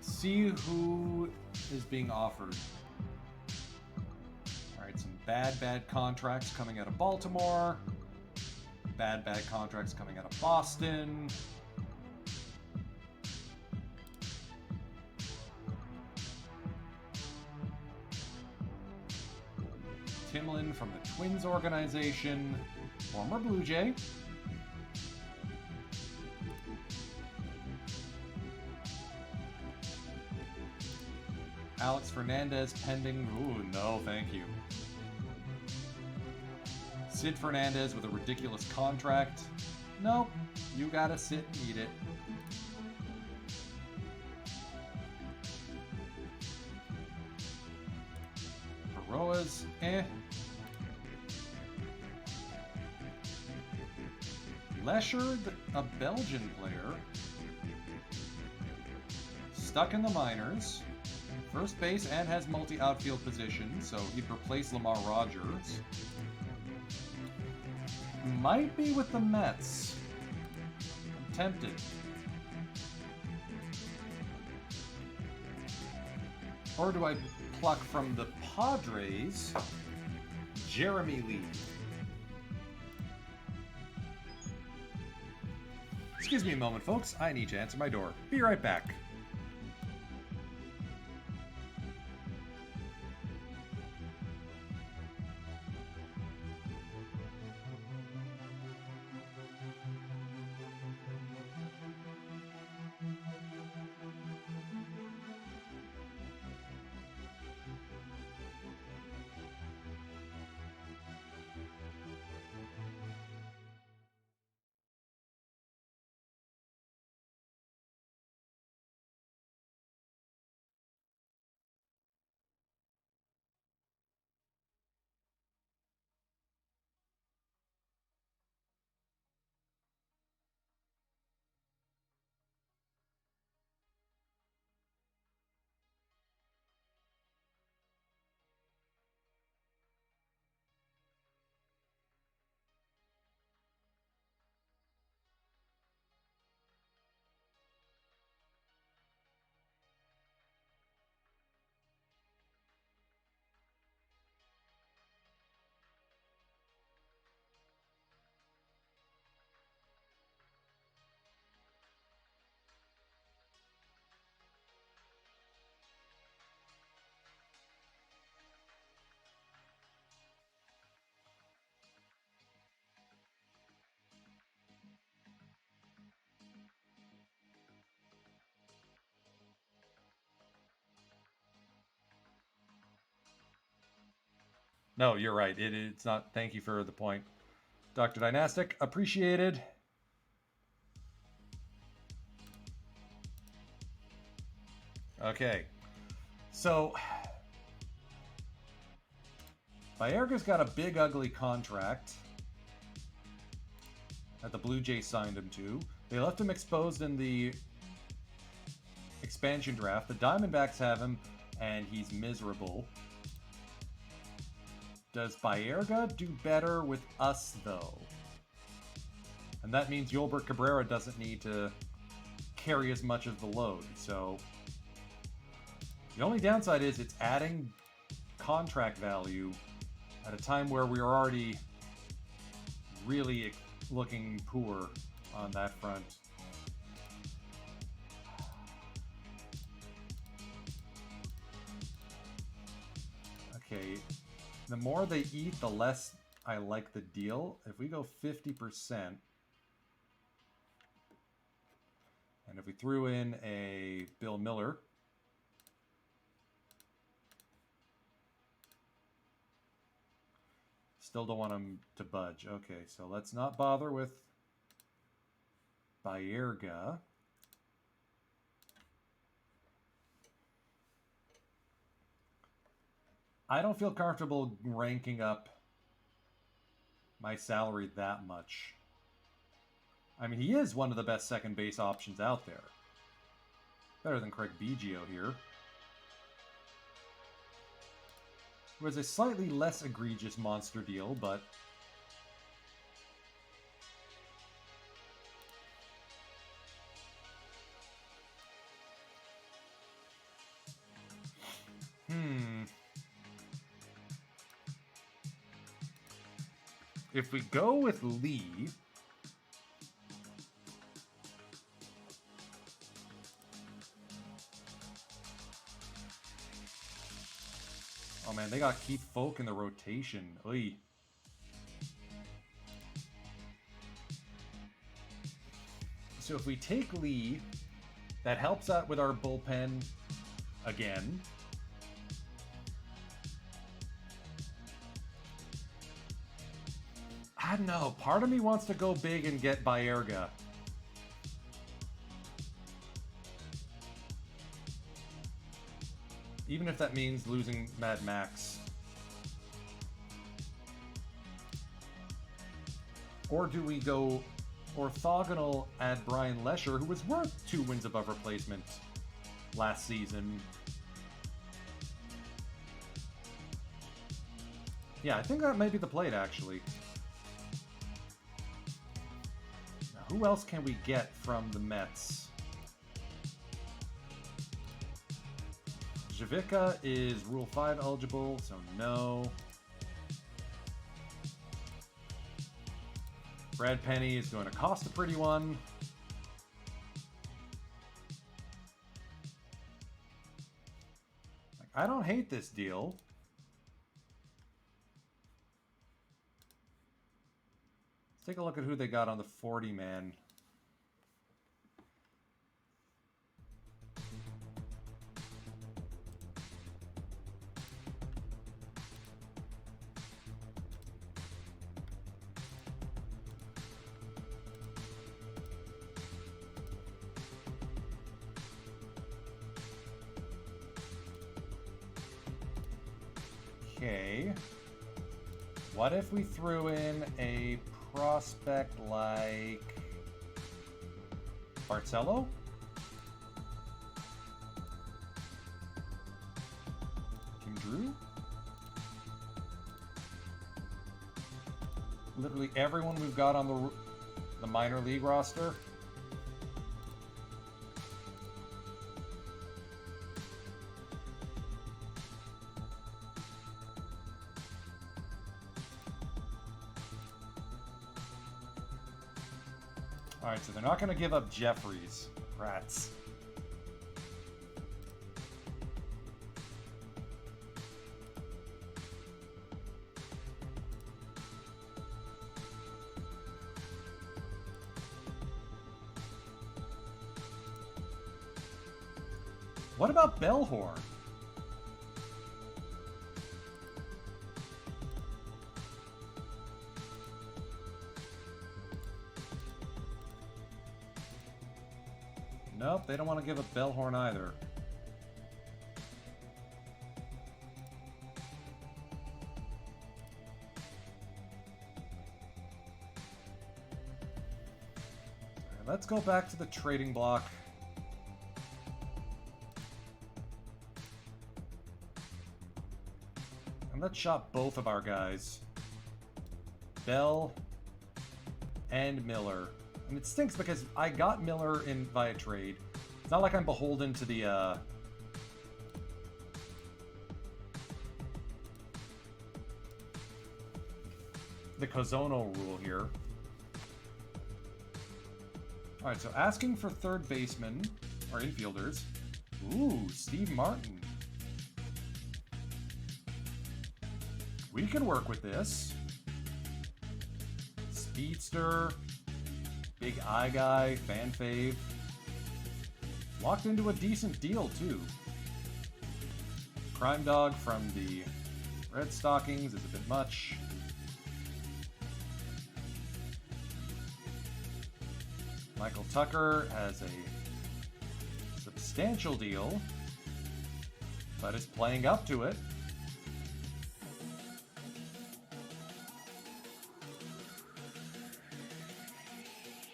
See who is being offered. Alright, some bad contracts coming out of Baltimore. Bad contracts coming out of Boston. Timlin from the Twins organization. Former Blue Jay. Alex Fernandez pending. Ooh, no, thank you. Sid Fernandez with a ridiculous contract. Nope, you gotta sit and eat it. Baroas, Leschard, a Belgian player. Stuck in the minors. First base and has multi-outfield positions, so he'd replace Lamar Rogers. Might be with the Mets. I'm tempted. Or do I pluck from the Padres, Jeremy Lee? Excuse me a moment, folks. I need to answer my door. Be right back. No, you're right. It's not. Thank you for the point, Dr. Dynastic. Appreciated. Okay. So, Baerga's got a big, ugly contract that the Blue Jays signed him to. They left him exposed in the expansion draft. The Diamondbacks have him, and he's miserable. Does Baerga do better with us, though? And that means Yolbert Cabrera doesn't need to carry as much of the load. So the only downside is it's adding contract value at a time where we are already really looking poor on that front. Okay, the more they eat, the less I like the deal. If we go 50%, and if we threw in a Bill Miller, still don't want him to budge. Okay, so let's not bother with Baerga. I don't feel comfortable ranking up my salary that much. I mean, he is one of the best second base options out there. Better than Craig Biggio here. It was a slightly less egregious monster deal, but if we go with Lee, oh man, they got Keith Folk in the rotation. Oy. So if we take Lee, that helps out with our bullpen again. I don't know. Part of me wants to go big and get Baerga. Even if that means losing Mad Max. Or do we go orthogonal at Brian Lesher, who was worth 2 wins above replacement last season? Yeah, I think that might be the plate, actually. Now, who else can we get from the Mets? Javica is Rule 5 eligible, so no. Brad Penny is going to cost a pretty one. I don't hate this deal. Let's take a look at who they got on the 40-man. Okay. What if we threw in a prospect like Barcelo? Kim Drew? Literally everyone we've got on the minor league roster. Alright, so they're not going to give up Jeffries. Rats. What about Bellhorn? Nope, they don't want to give up Bellhorn either. Alright, let's go back to the trading block. And let's shop both of our guys. Bell and Miller. And it stinks because I got Miller in via trade. It's not like I'm beholden to the Kozono rule here. Alright, so asking for third baseman, or infielders. Ooh, Steve Martin. We can work with this. Speedster. Big eye guy, fan fave. Walked into a decent deal, too. Crime Dog from the Red Stockings is a bit much. Michael Tucker has a substantial deal, but is playing up to it.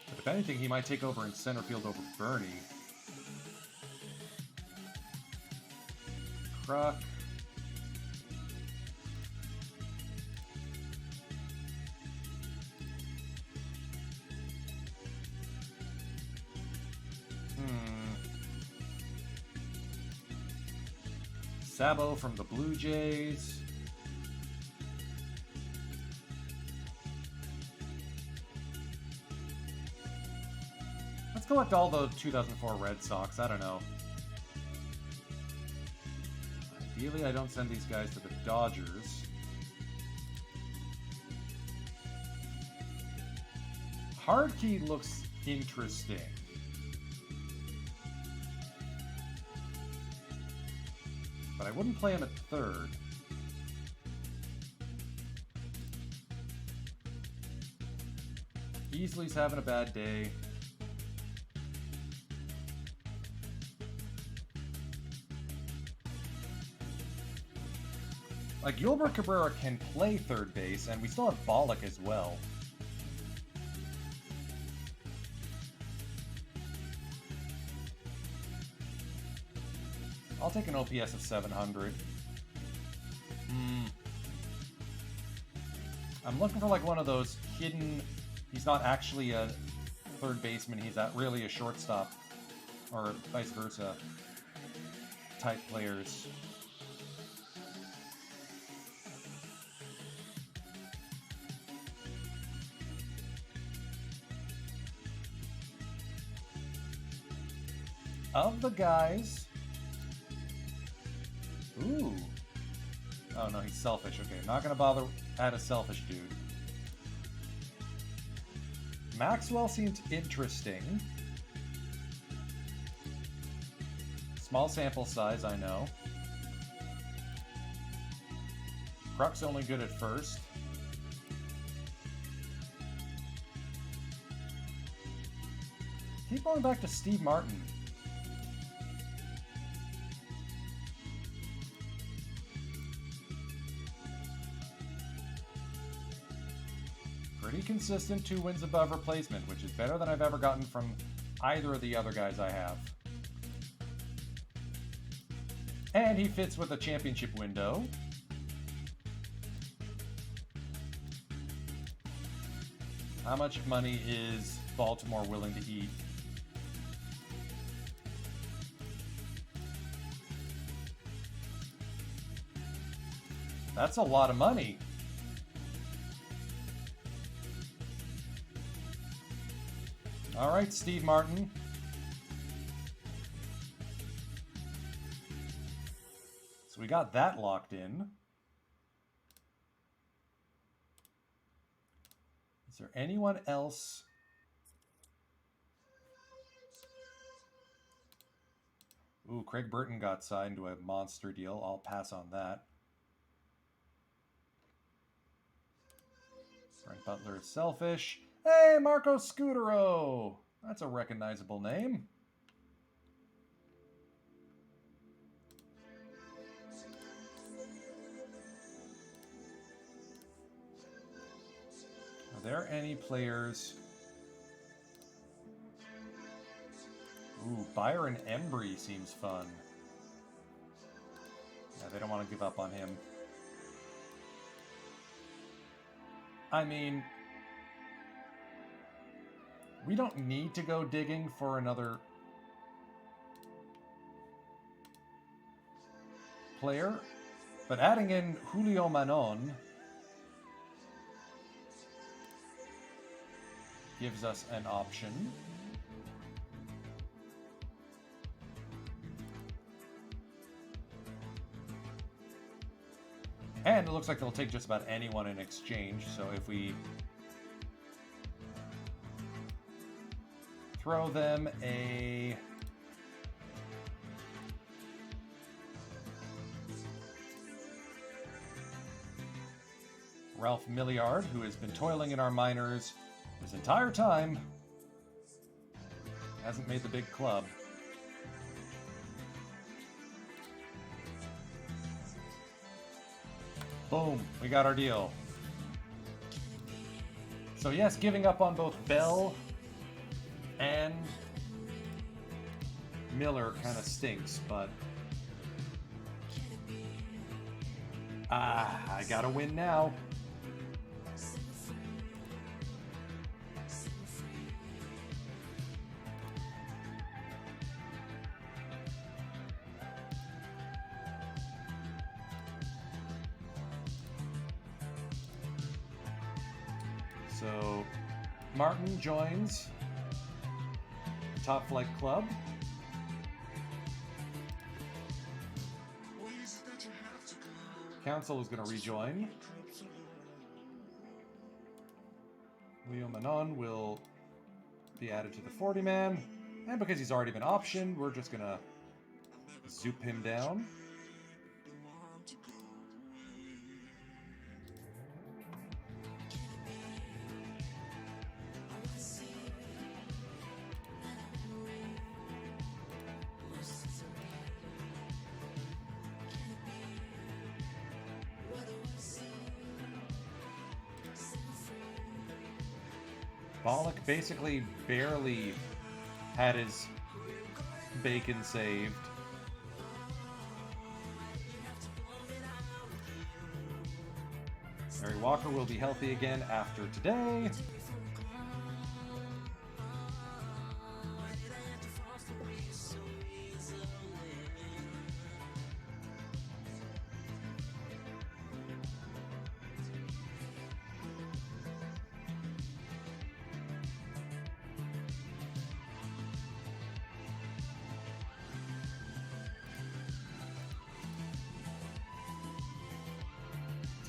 But if anything, he might take over in center field over Bernie. Kruk. Sabo from the Blue Jays. Let's collect all the 2004 Red Sox. I don't know. Ideally, I don't send these guys to the Dodgers. Hardkey looks interesting. But I wouldn't play him at third. Easley's having a bad day. Like, Gilbert Cabrera can play third base, and we still have Bollock as well. I'll take an OPS of 700. I'm looking for like one of those hidden, he's not actually a third baseman, he's really a shortstop, or vice versa, type players. Of the guys... Ooh. Oh no, he's selfish. Okay, not gonna bother at a selfish dude. Maxwell seems interesting. Small sample size, I know. Kruk's only good at first. Keep going back to Steve Martin. Pretty consistent 2 wins above replacement, which is better than I've ever gotten from either of the other guys I have. And he fits with a championship window. How much money is Baltimore willing to eat? That's a lot of money. All right, Steve Martin. So we got that locked in. Is there anyone else? Ooh, Craig Burton got signed to a monster deal. I'll pass on that. Frank Butler is selfish. Hey, Marco Scutero! That's a recognizable name. there any players? Ooh, Byron Embry seems fun. Yeah, they don't want to give up on him. I mean, we don't need to go digging for another player, but adding in Julio Manon gives us an option. And it looks like they'll take just about anyone in exchange, so if we throw them a Ralph Milliard, who has been toiling in our minors this entire time, hasn't made the big club. Boom, we got our deal. So yes, giving up on both Bell and Miller kind of stinks, but I gotta win now. So Martin joins the Top Flight Club. Council is going to rejoin. Leo Manon will be added to the 40-man. And because he's already been optioned, we're just going to zoop him down. Bollock basically barely had his bacon saved. Mary Walker will be healthy again after today.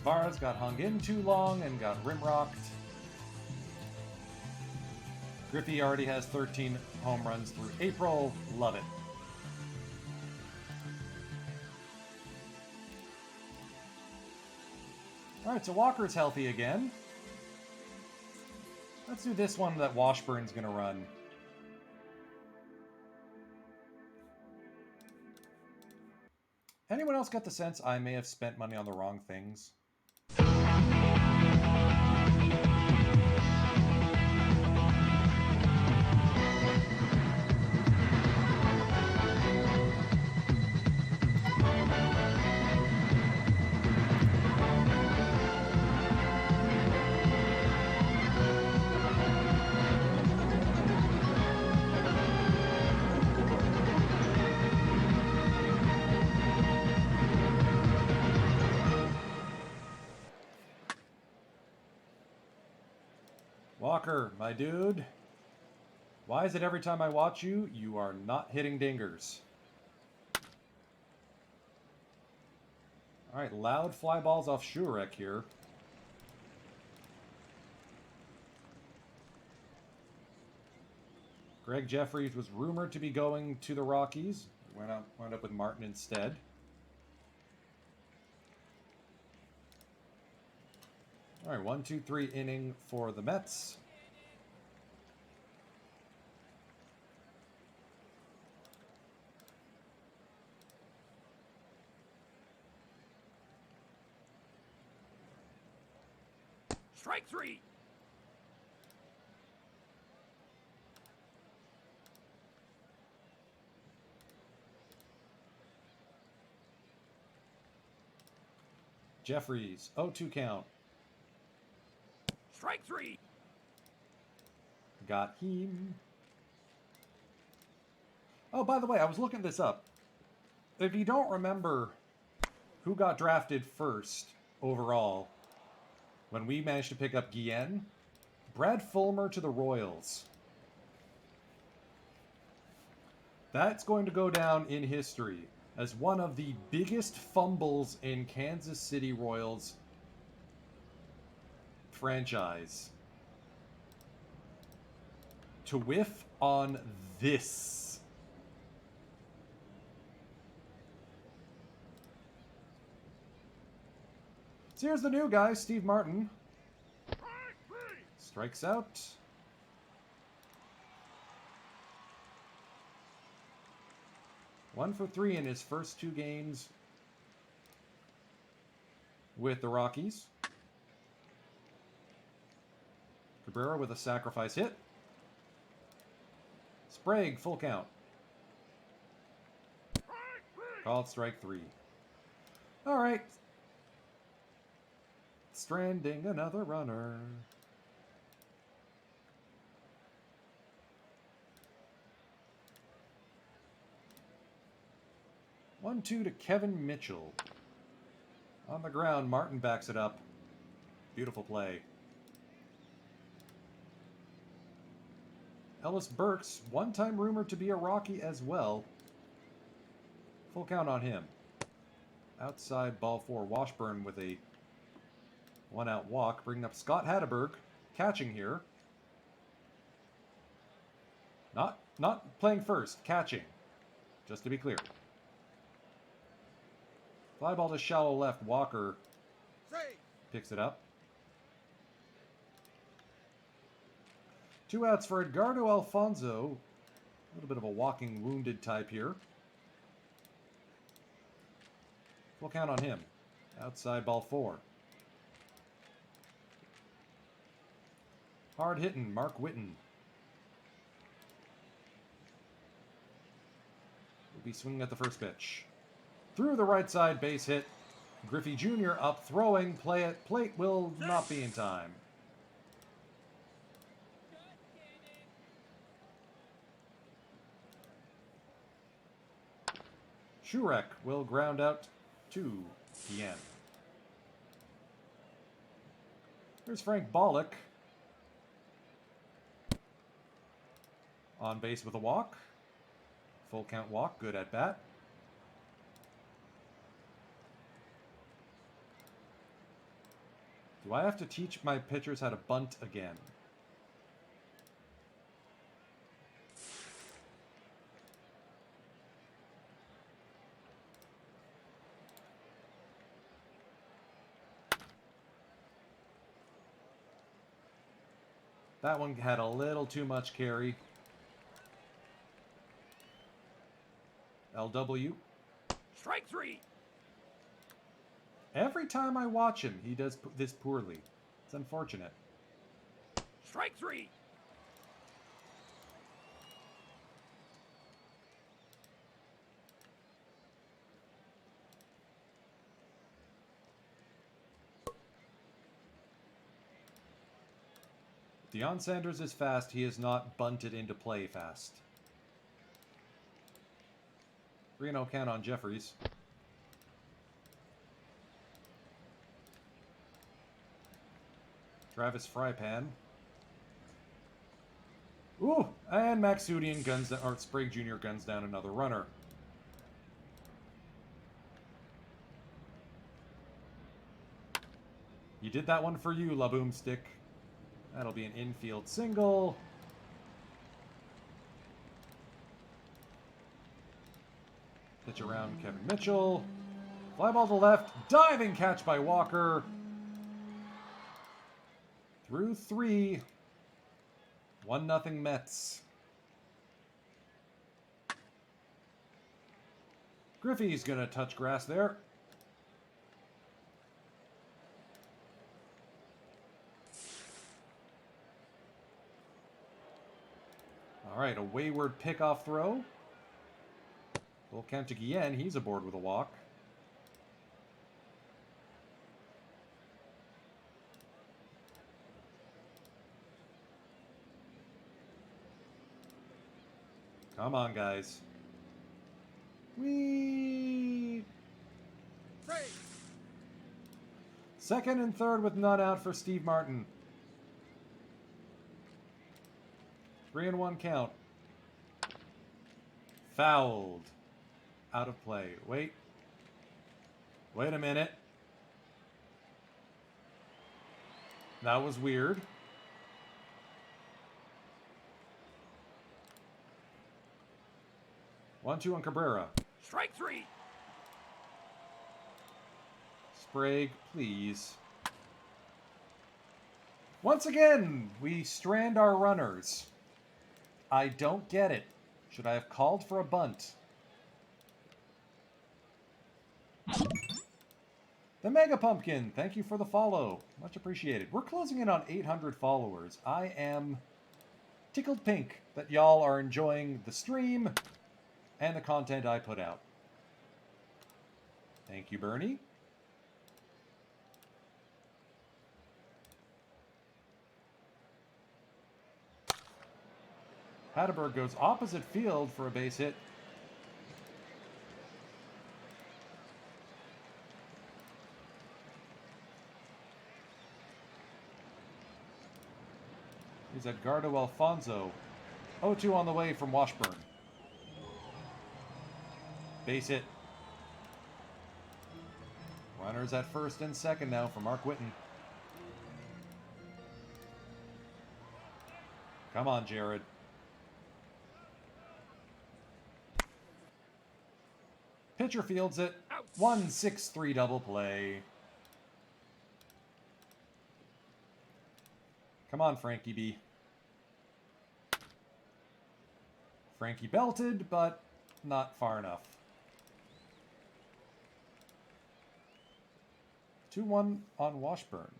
Tavares got hung in too long and got rimrocked. Griffey already has 13 home runs through April. Love it. Alright, so Walker's healthy again. Let's do this one that Washburn's going to run. Anyone else got the sense I may have spent money on the wrong things? Walker, my dude. Why is it every time I watch you, you are not hitting dingers? Alright, loud fly balls off Shurek here. Greg Jeffries was rumored to be going to the Rockies. Wound up with Martin instead. All right, 1-2-3 inning for the Mets. Strike three. Jeffries, 0-2 count. Strike 3. Got him. Oh, by the way, I was looking this up. If you don't remember who got drafted first overall when we managed to pick up Guillen, Brad Fulmer to the Royals. That's going to go down in history as one of the biggest fumbles in Kansas City Royals franchise. To whiff on this. So here's the new guy, Steve Martin. Strikes out. One for 3 in his first 2 games with the Rockies. Cabrera with a sacrifice hit. Sprague, full count. Called strike 3. All right. Stranding another runner. One, 2 to Kevin Mitchell. On the ground, Martin backs it up. Beautiful play. Ellis Burks, one-time rumored to be a Rocky as well. Full count on him. Outside ball 4, Washburn with a one-out walk, bringing up Scott Hatteberg, catching here. Not playing first, catching. Just to be clear. Fly ball to shallow left. Walker picks it up. 2 outs for Edgardo Alfonso. A little bit of a walking wounded type here. Full count on him. Outside ball 4. Hard hitting, Mark Whitten. Will be swinging at the first pitch. Through the right side, base hit. Griffey Jr. up throwing. Play at plate will not be in time. Shurek will ground out to Guillen. Here's Frank Bollock. On base with a walk. Full count walk, good at bat. Do I have to teach my pitchers how to bunt again? That one had a little too much carry. LW. Strike 3. Every time I watch him, he does this poorly. It's unfortunate. Strike 3. Deion Sanders is fast. He is not bunted into play fast. 3-0 count on Jeffries. Travis Frypan. Ooh, and Maxudian guns down, or Sprague Jr. guns down another runner. You did that one for you, La Boomstick. That'll be an infield single. Pitch around Kevin Mitchell. Fly ball to left. Diving catch by Walker. Through 3. 1-0 Mets. Griffey's going to touch grass there. All right, a wayward pickoff throw. Full count to Guillen. He's aboard with a walk. Come on, guys. Whee! Brave. Second and third with none out for Steve Martin. 3-1 count. Fouled. Out of play. Wait. Wait a minute. That was weird. One, two on Cabrera. Strike 3. Sprague, please. Once again, we strand our runners. I don't get it. Should I have called for a bunt? The Mega Pumpkin, thank you for the follow. Much appreciated. We're closing in on 800 followers. I am tickled pink that y'all are enjoying the stream and the content I put out. Thank you, Bernie. Hatterberg goes opposite field for a base hit. He's Edgardo Alfonso. 0-2 on the way from Washburn. Base hit. Runners at first and second now for Mark Whitten. Come on, Jared. Pitcher fields it. 1-6-3 double play. Come on, Frankie B. Frankie belted, but not far enough. 2-1 on Washburn.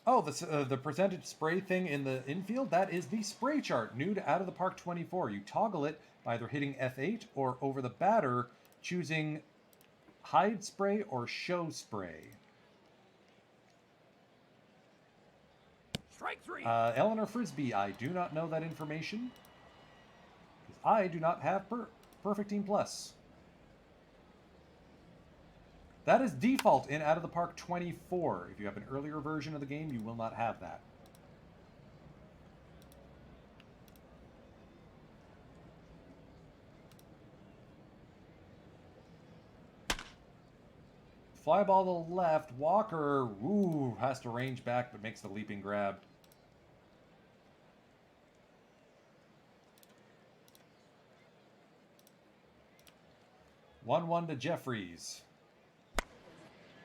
Oh, the percentage spray thing in the infield, that is the spray chart, new to Out of the Park 24. You toggle it by either hitting F8 or over the batter, choosing hide spray or show spray. Strike 3. Eleanor Frisbee, I do not know that information. Because I do not have Perfect Team Plus. That is default in Out of the Park 24. If you have an earlier version of the game, you will not have that. Fly ball to the left. Walker, ooh, has to range back, but makes the leaping grab. One to Jeffries.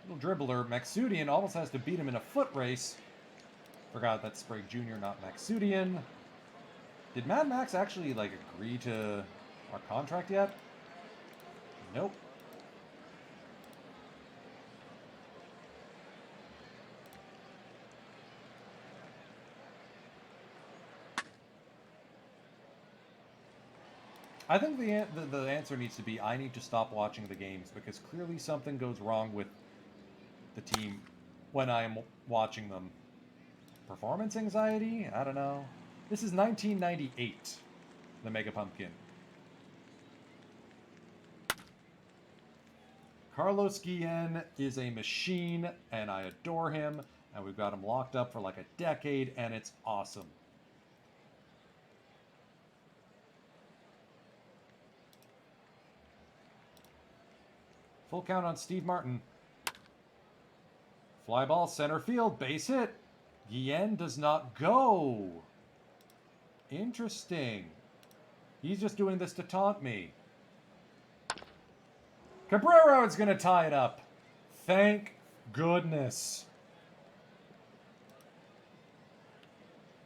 Little dribbler. Maxudian almost has to beat him in a foot race. Forgot that's Sprague Jr., not Maxudian. Did Mad Max actually, like, agree to our contract yet? Nope. I think the answer needs to be I need to stop watching the games because clearly something goes wrong with the team when I am watching them. Performance anxiety? I don't know. This is 1998, the Mega Pumpkin. Carlos Guillen is a machine, and I adore him, and we've got him locked up for like a decade, and it's awesome. Full count on Steve Martin. Fly ball, center field, base hit. Guillen does not go. Interesting. He's just doing this to taunt me. Cabrera is going to tie it up. Thank goodness.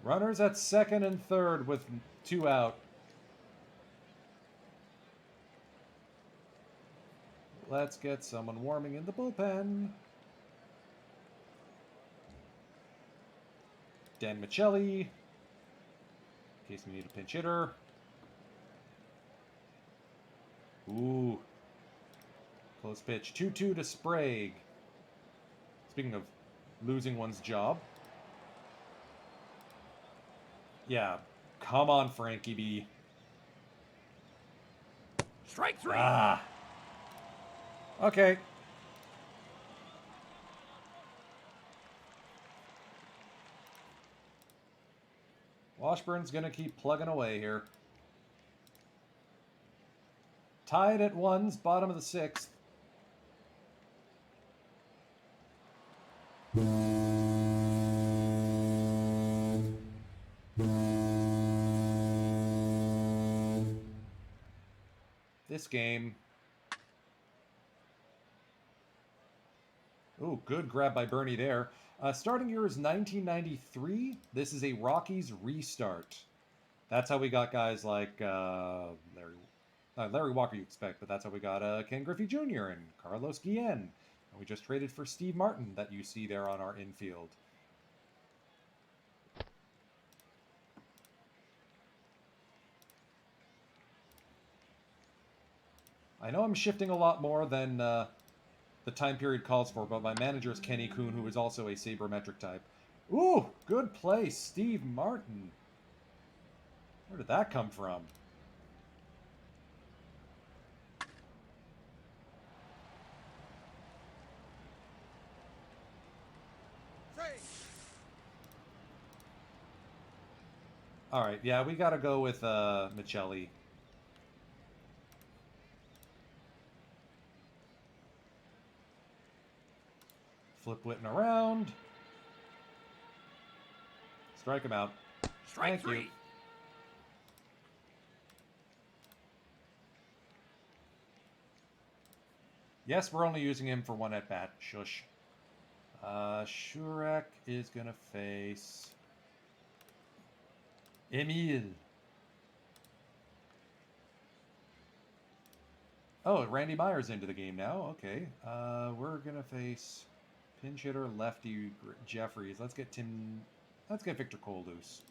Runners at second and third with 2 out. Let's get someone warming in the bullpen. Dan Michelli, in case we need a pinch hitter. Ooh. Close pitch. 2-2 to Sprague. Speaking of losing one's job. Yeah. come on, Frankie B. Strike 3. Ah. Okay. Washburn's going to keep plugging away here. Tied at ones, bottom of the 6th. This game. Ooh, good grab by Bernie there. Starting year is 1993. This is a Rockies restart. That's how we got guys like Larry Walker, you expect, but that's how we got Ken Griffey Jr. and Carlos Guillen. And we just traded for Steve Martin that you see there on our infield. I know I'm shifting a lot more than the time period calls for, but my manager is Kenny Kuhn, who is also a sabermetric type. Ooh, good play, Steve Martin. Where did that come from? All right, yeah, we got to go with Michelli. Flip Witten around. Strike him out. Strike Thank 3. you. Yes, we're only using him for one at-bat. Shush. Shurek is going to face Emil. Oh, Randy Myers into the game now. Okay. We're going to face pinch hitter lefty Jeffries. Let's get Victor Cole loose.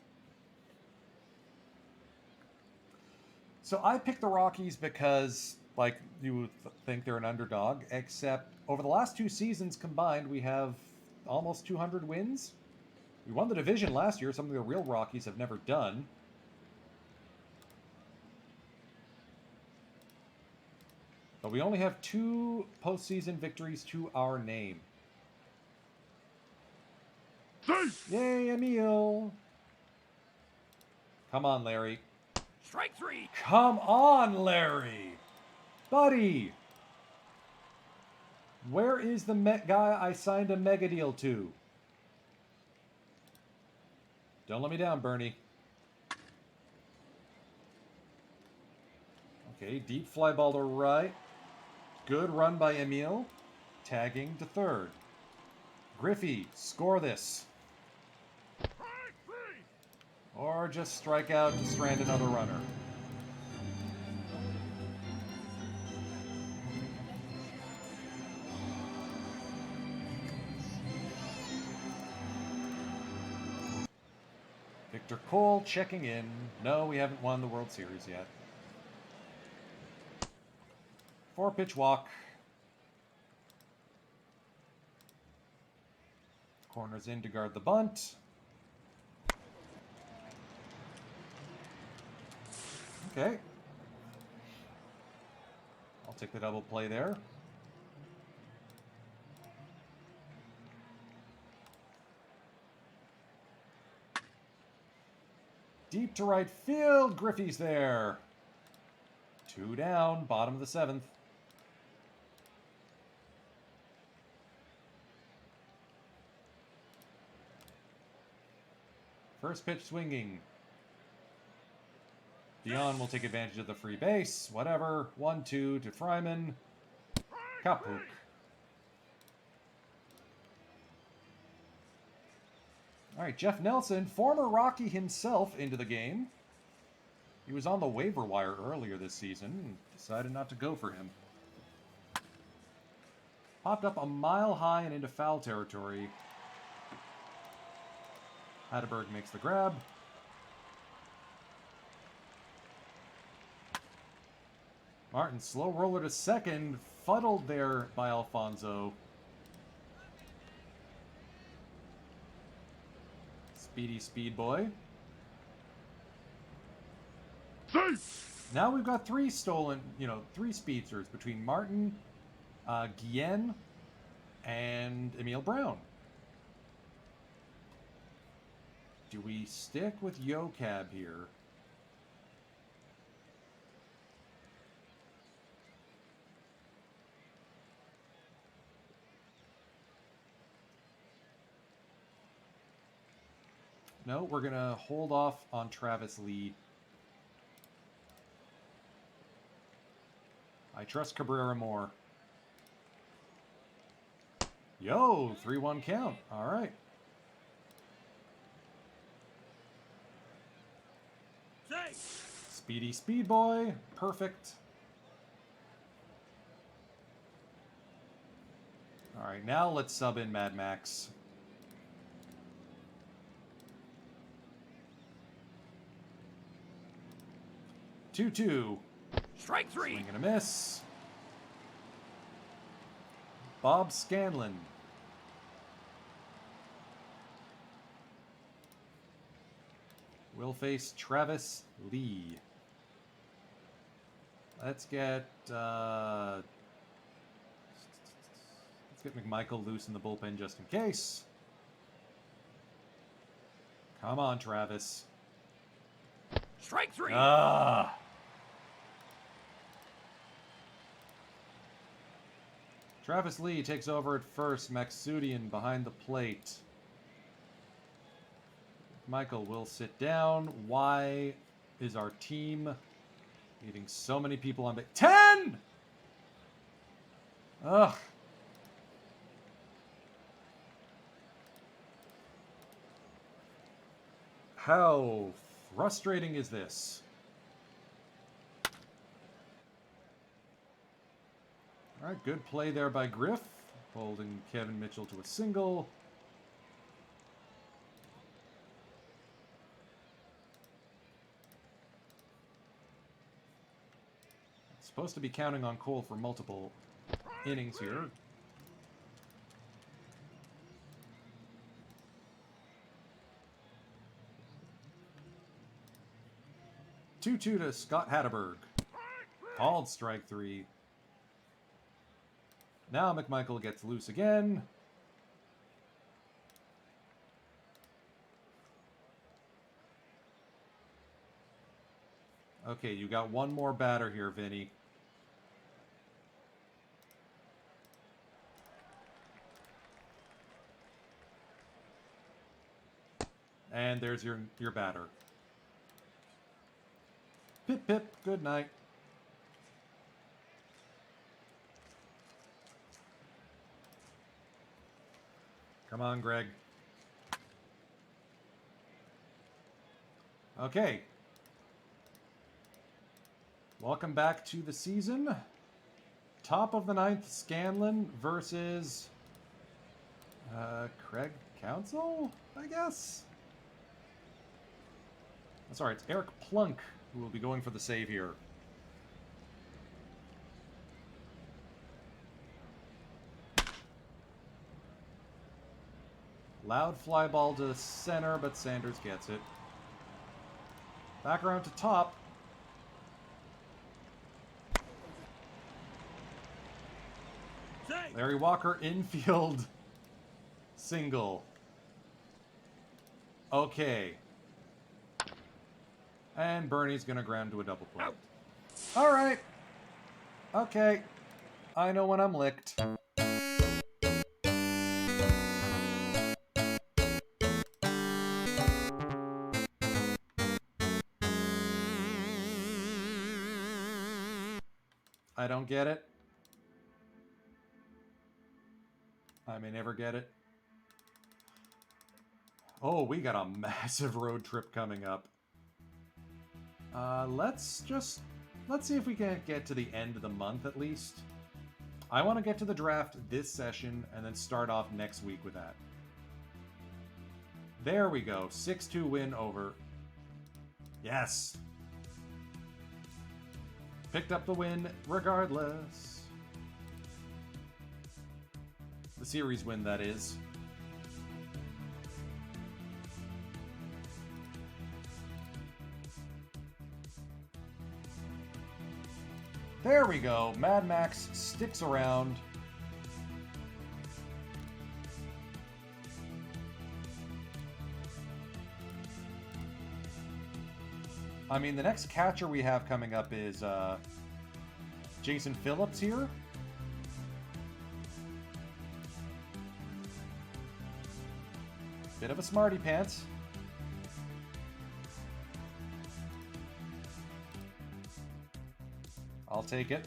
So I picked the Rockies because, like, you would think they're an underdog, except over the last 2 seasons combined, we have almost 200 wins. We won the division last year, something the real Rockies have never done. But we only have 2 postseason victories to our name. Yay, Emil! Come on, Larry. Strike 3. Come on, Larry! Buddy! Where is the guy I signed a mega deal to? Don't let me down, Bernie. Okay, deep fly ball to right. Good run by Emil. Tagging to third. Griffey, score this. Or just strike out to strand another runner. Victor Cole checking in. No, we haven't won the World Series yet. 4-pitch walk. Corners in to guard the bunt. Okay. I'll take the double play there. Deep to right field. Griffey's there. 2 down, bottom of the 7th. First pitch swinging. Dion will take advantage of the free base. Whatever. 1-2 to Fryman. Kapuk. All right, Jeff Nelson, former Rocky himself, into the game. He was on the waiver wire earlier this season and decided not to go for him. Popped up a mile high and into foul territory. Hatteberg makes the grab. Martin, slow roller to second. Fuddled there by Alfonso. Speedy Speed Boy. Now we've got three stolen, three speedsters between Martin, Guillen, and Emil Brown. Do we stick with Yo-Cab here? No, we're going to hold off on Travis Lee. I trust Cabrera more. Yo, 3-1 count. All right. Speedy Speed Boy. Perfect. All right, now let's sub in Mad Max. Two. Strike three. Swing and a miss. Bob Scanlon. Will face Travis Lee. Let's get McMichael loose in the bullpen just in case. Come on, Travis. Strike three. Travis Lee takes over at first. Maxudian behind the plate. Michael will sit down. Why is our team leaving so many people on base? 10! Ugh. How frustrating is this? All right, good play there by Griff, holding Kevin Mitchell to a single. Supposed to be counting on Cole for multiple innings here. Two to Scott Hatterberg. Called strike three. Now McMichael gets loose again. Okay, you got one more batter here, Vinny. And there's your batter. Pip, pip, good night. Come on, Greg. Okay. Welcome back to the season. Top of the ninth, Scanlon versus Craig Council, I guess? Sorry, it's Eric Plunk who will be going for the save here. Loud fly ball to center, but Sanders gets it. Back around to top. Larry Walker infield single. Okay. And Bernie's gonna ground to a double play. All right. Okay. I know when I'm licked. I don't get it. I may never get it. Oh, we got a massive road trip coming up. Let's see if we can get to the end of the month at least. I want to get to the draft this session and then start off next week with that. There we go. 6-2 win over. Yes. Picked up the win regardless. The series win, that is. There we go. Mad Max sticks around. I mean, the next catcher we have coming up is Jason Phillips here. Bit of a smarty pants. I'll take it.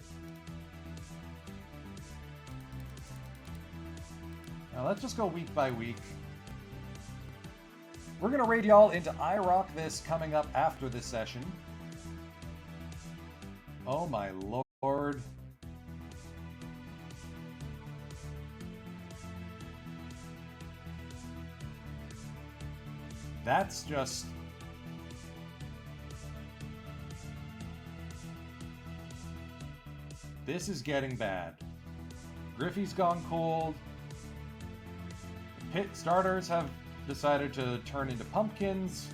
Now let's just go week by week. We're going to raid y'all into I Rock This coming up after this session. Oh my lord. That's just... This is getting bad. Griffey's gone cold. Pit starters have decided to turn into pumpkins.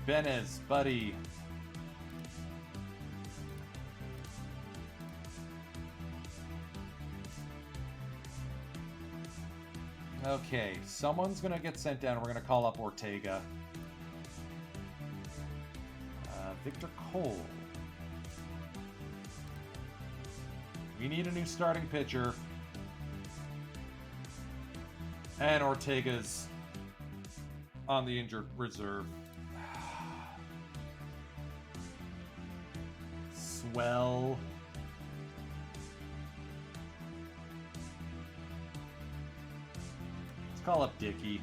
Benez, buddy. Okay, someone's gonna get sent down. We're gonna call up Ortega. Victor Cole. We need a new starting pitcher. And Ortega's on the injured reserve. Swell. Let's call up Dickey.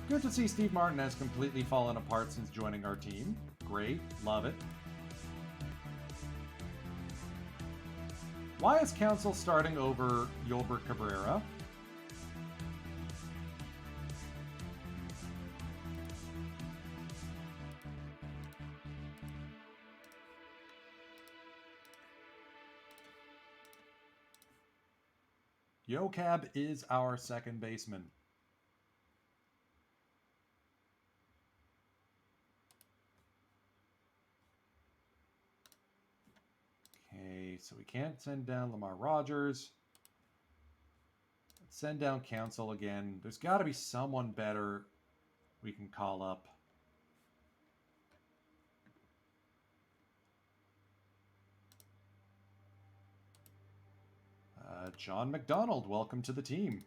Good to see Steve Martin has completely fallen apart since joining our team. Great. Love it. Why is Council starting over Yolbert Cabrera? Yocab is our second baseman. Okay, so we can't send down Lamar Rogers. Let's send down Council again. There's got to be someone better we can call up. John McDonald, welcome to the team.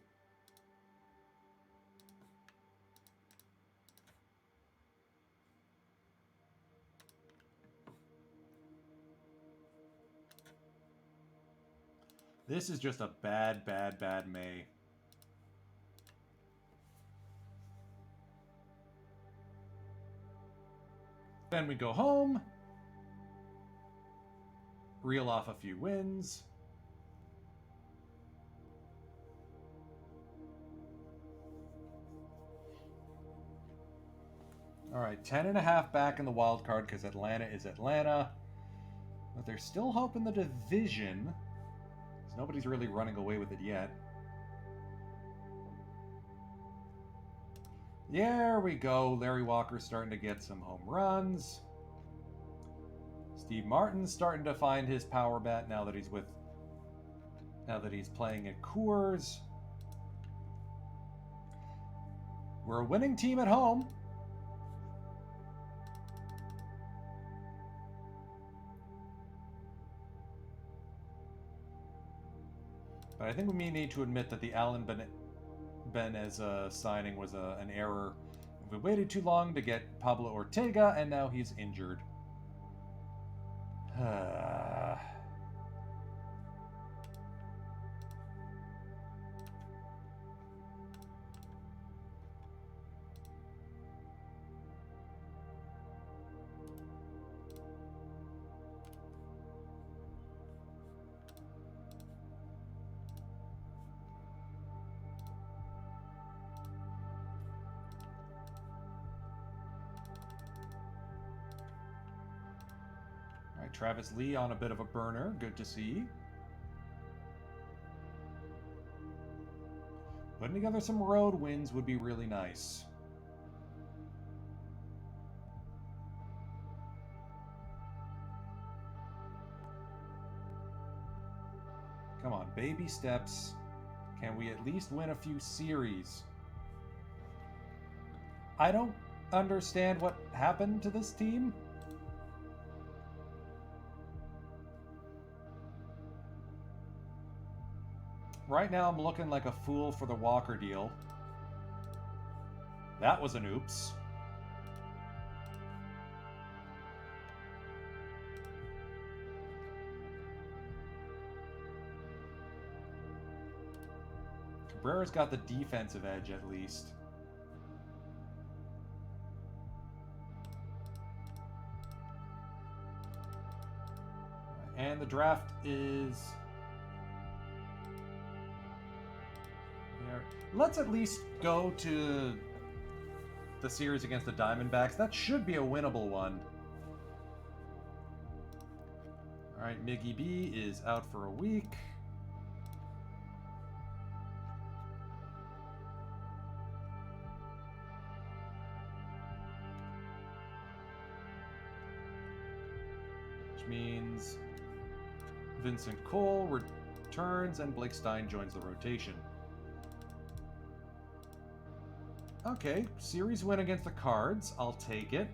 This is just a bad May. Then we go home. Reel off a few wins. All right, 10.5 back in the wild card because Atlanta is Atlanta. But there's still hope in the division. Nobody's really running away with it yet. There we go. Larry Walker's starting to get some home runs. Steve Martin's starting to find his power bat now that he's playing at Coors. We're a winning team at home. But I think we may need to admit that the Alan Benez signing was an error. We waited too long to get Pablo Ortega, and now he's injured. Alright, Travis Lee on a bit of a burner. Good to see. Putting together some road wins would be really nice. Come on, baby steps. Can we at least win a few series? I don't understand what happened to this team. Right now I'm looking like a fool for the Walker deal. That was an oops. Cabrera's got the defensive edge at least. And the draft is... there. Let's at least go to the series against the Diamondbacks. That should be a winnable one. Alright, Miggy B is out for a week. Which means Vincent Cole returns and Blake Stein joins the rotation. Okay, series win against the Cards. I'll take it.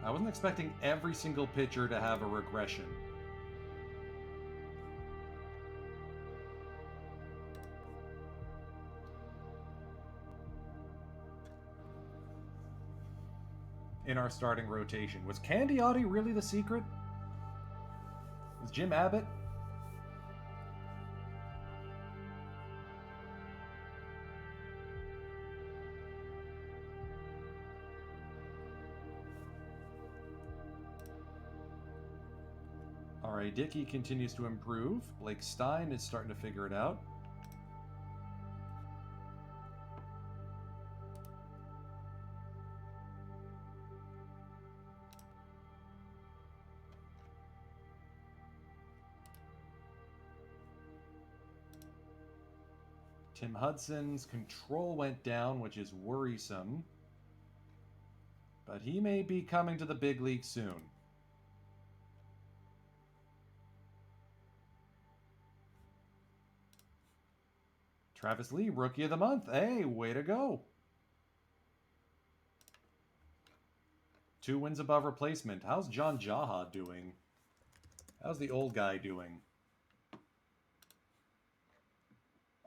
I wasn't expecting every single pitcher to have a regression. In our starting rotation. Was Candiotti really the secret? Was Jim Abbott? Alright, Dickey continues to improve. Blake Stein is starting to figure it out. Tim Hudson's control went down, which is worrisome. But he may be coming to the big league soon. Travis Lee, Rookie of the Month. Hey, way to go. 2 wins above replacement. How's John Jaha doing? How's the old guy doing?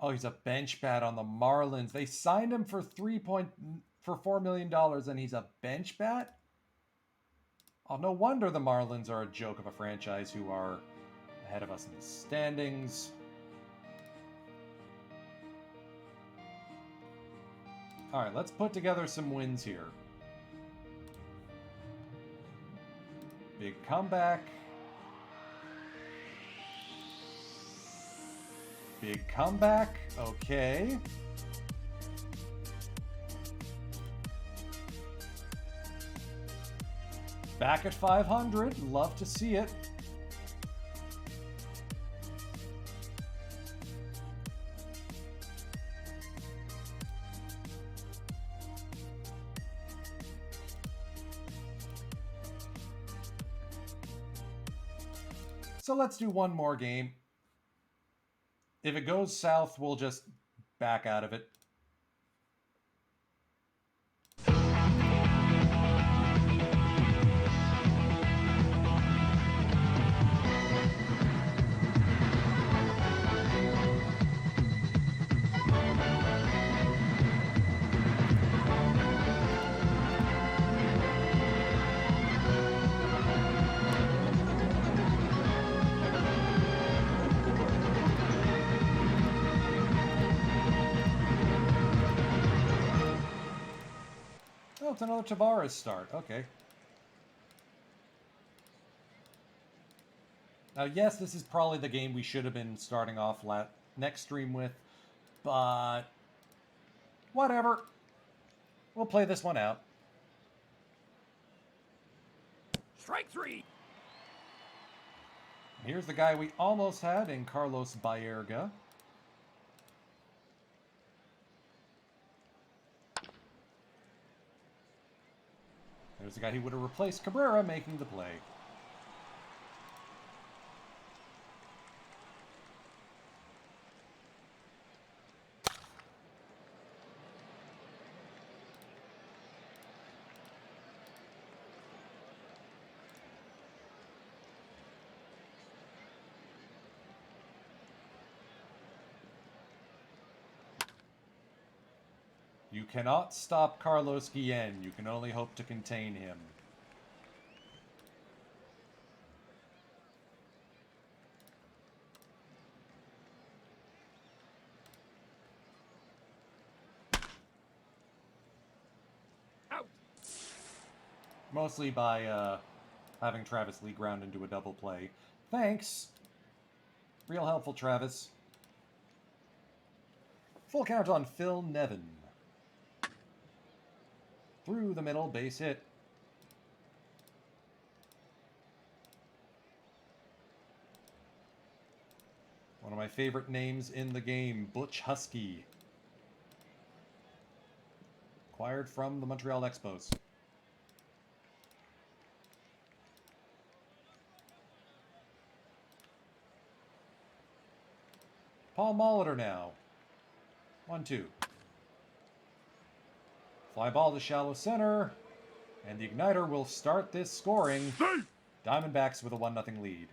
Oh, he's a bench bat on the Marlins. They signed him for $4 million, and he's a bench bat? Oh, no wonder the Marlins are a joke of a franchise who are ahead of us in the standings. All right, let's put together some wins here. Big comeback. Big comeback. Okay. Back at 500. Love to see it. So let's do one more game. If it goes south, we'll just back out of it. Oh, it's another Tavares start. Okay. Now, yes, this is probably the game we should have been starting off next stream with, but whatever. We'll play this one out. Strike three. Here's the guy we almost had in Carlos Baerga. There's the guy who would have replaced Cabrera, making the play. You cannot stop Carlos Guillen. You can only hope to contain him. Out. Mostly by having Travis Lee ground into a double play. Thanks. Real helpful, Travis. Full count on Phil Nevin. Through the middle, base hit. One of my favorite names in the game, Butch Husky. Acquired from the Montreal Expos. Paul Molitor now. 1-2. Fly ball to shallow center. And the Igniter will start this scoring. Diamondbacks with a 1-0 lead.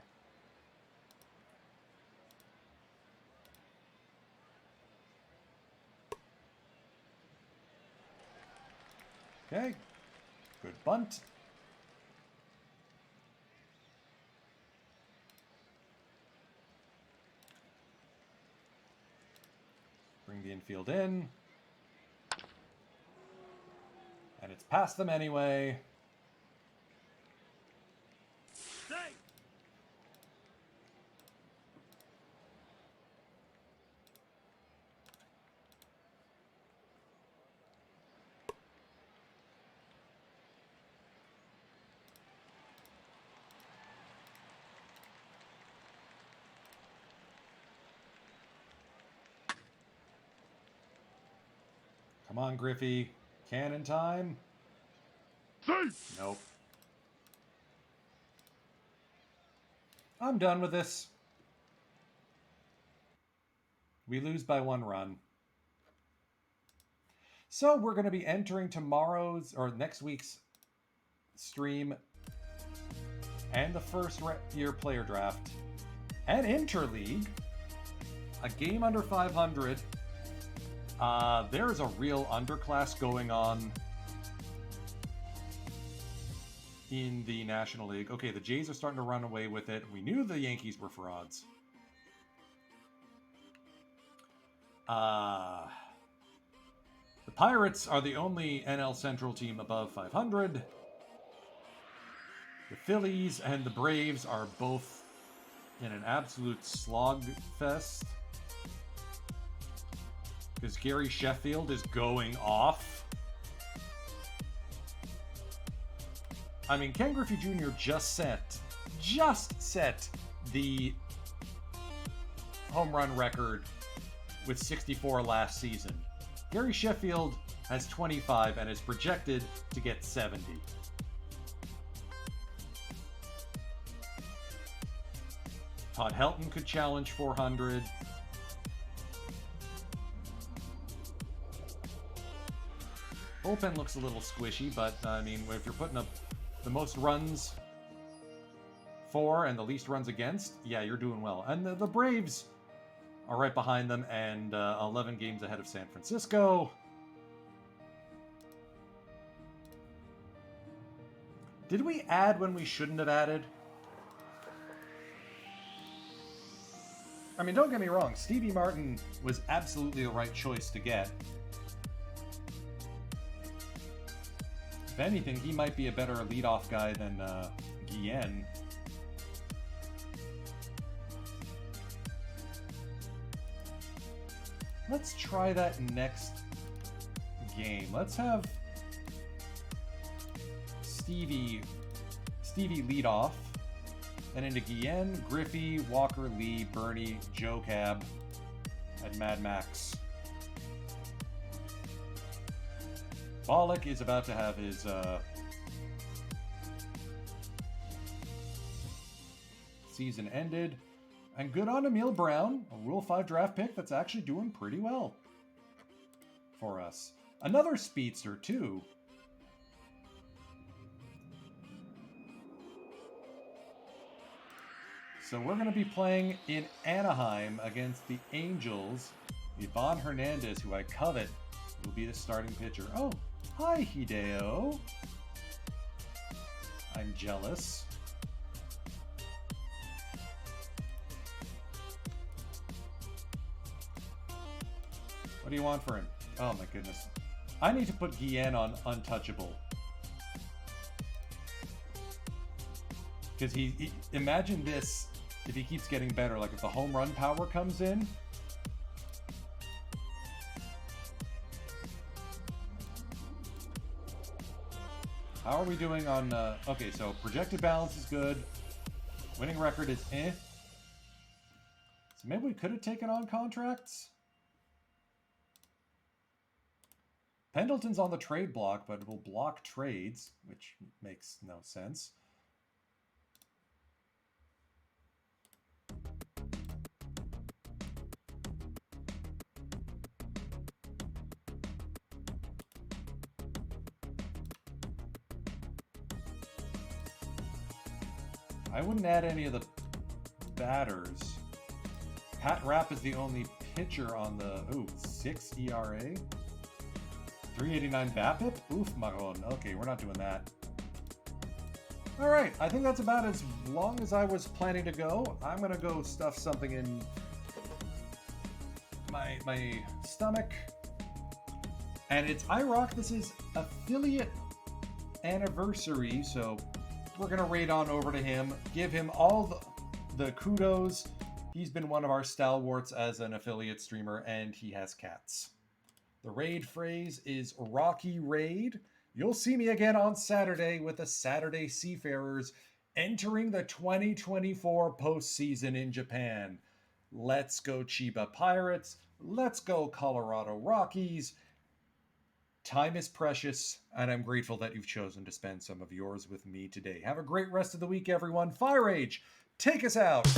Okay. Good bunt. Bring the infield in. And it's past them anyway. Stay. Come on, Griffey. Cannon time. Nope. I'm done with this. We lose by 1 run. So we're going to be entering tomorrow's or next week's stream and the first year player draft and interleague. A game under 500. There's a real underclass going on in the National League. Okay, the Jays are starting to run away with it. We knew the Yankees were frauds. The Pirates are the only NL Central team above 500. The Phillies and the Braves are both in an absolute slog fest. Because Gary Sheffield is going off. I mean, Ken Griffey Jr. just set the home run record with 64 last season. Gary Sheffield has 25 and is projected to get 70. Todd Helton could challenge 400. Bullpen looks a little squishy, but I mean, if you're putting up the most runs for and the least runs against, yeah, you're doing well. And the Braves are right behind them and 11 games ahead of San Francisco. Did we add when we shouldn't have added? I mean, don't get me wrong, Stevie Martin was absolutely the right choice to get. If anything, he might be a better leadoff guy than Guillen. Let's try that next game. Let's have Stevie lead off. Then into Guillen, Griffey, Walker, Lee, Bernie, Joe Cab, and Mad Max. Bollock is about to have his season ended. And good on Emil Brown, a Rule 5 draft pick that's actually doing pretty well for us. Another speedster, too. So we're going to be playing in Anaheim against the Angels. Ivan Hernandez, who I covet, will be the starting pitcher. Oh, hi, Hideo. I'm jealous. What do you want for him? Oh my goodness. I need to put Guillen on untouchable. Because he imagine this if he keeps getting better, like if the home run power comes in. How are we doing on, okay, so projected balance is good. Winning record is eh. So maybe we could have taken on contracts. Pendleton's on the trade block, but will block trades, which makes no sense. I wouldn't add any of the batters. Pat Rapp is the only pitcher on the 6 ERA. 389 BABIP? Oof, Maron. Okay, we're not doing that. Alright, I think that's about as long as I was planning to go. I'm going to go stuff something in my stomach. And it's iRock. This is affiliate anniversary, so we're going to raid on over to him, give him all the kudos. He's been one of our stalwarts as an affiliate streamer, and he has cats. The raid phrase is Rocky Raid. You'll see me again on Saturday with the Saturday Seafarers entering the 2024 postseason in Japan. Let's go Chiba Pirates. Let's go Colorado Rockies. Time is precious, and I'm grateful that you've chosen to spend some of yours with me today. Have a great rest of the week, everyone. Firage, take us out.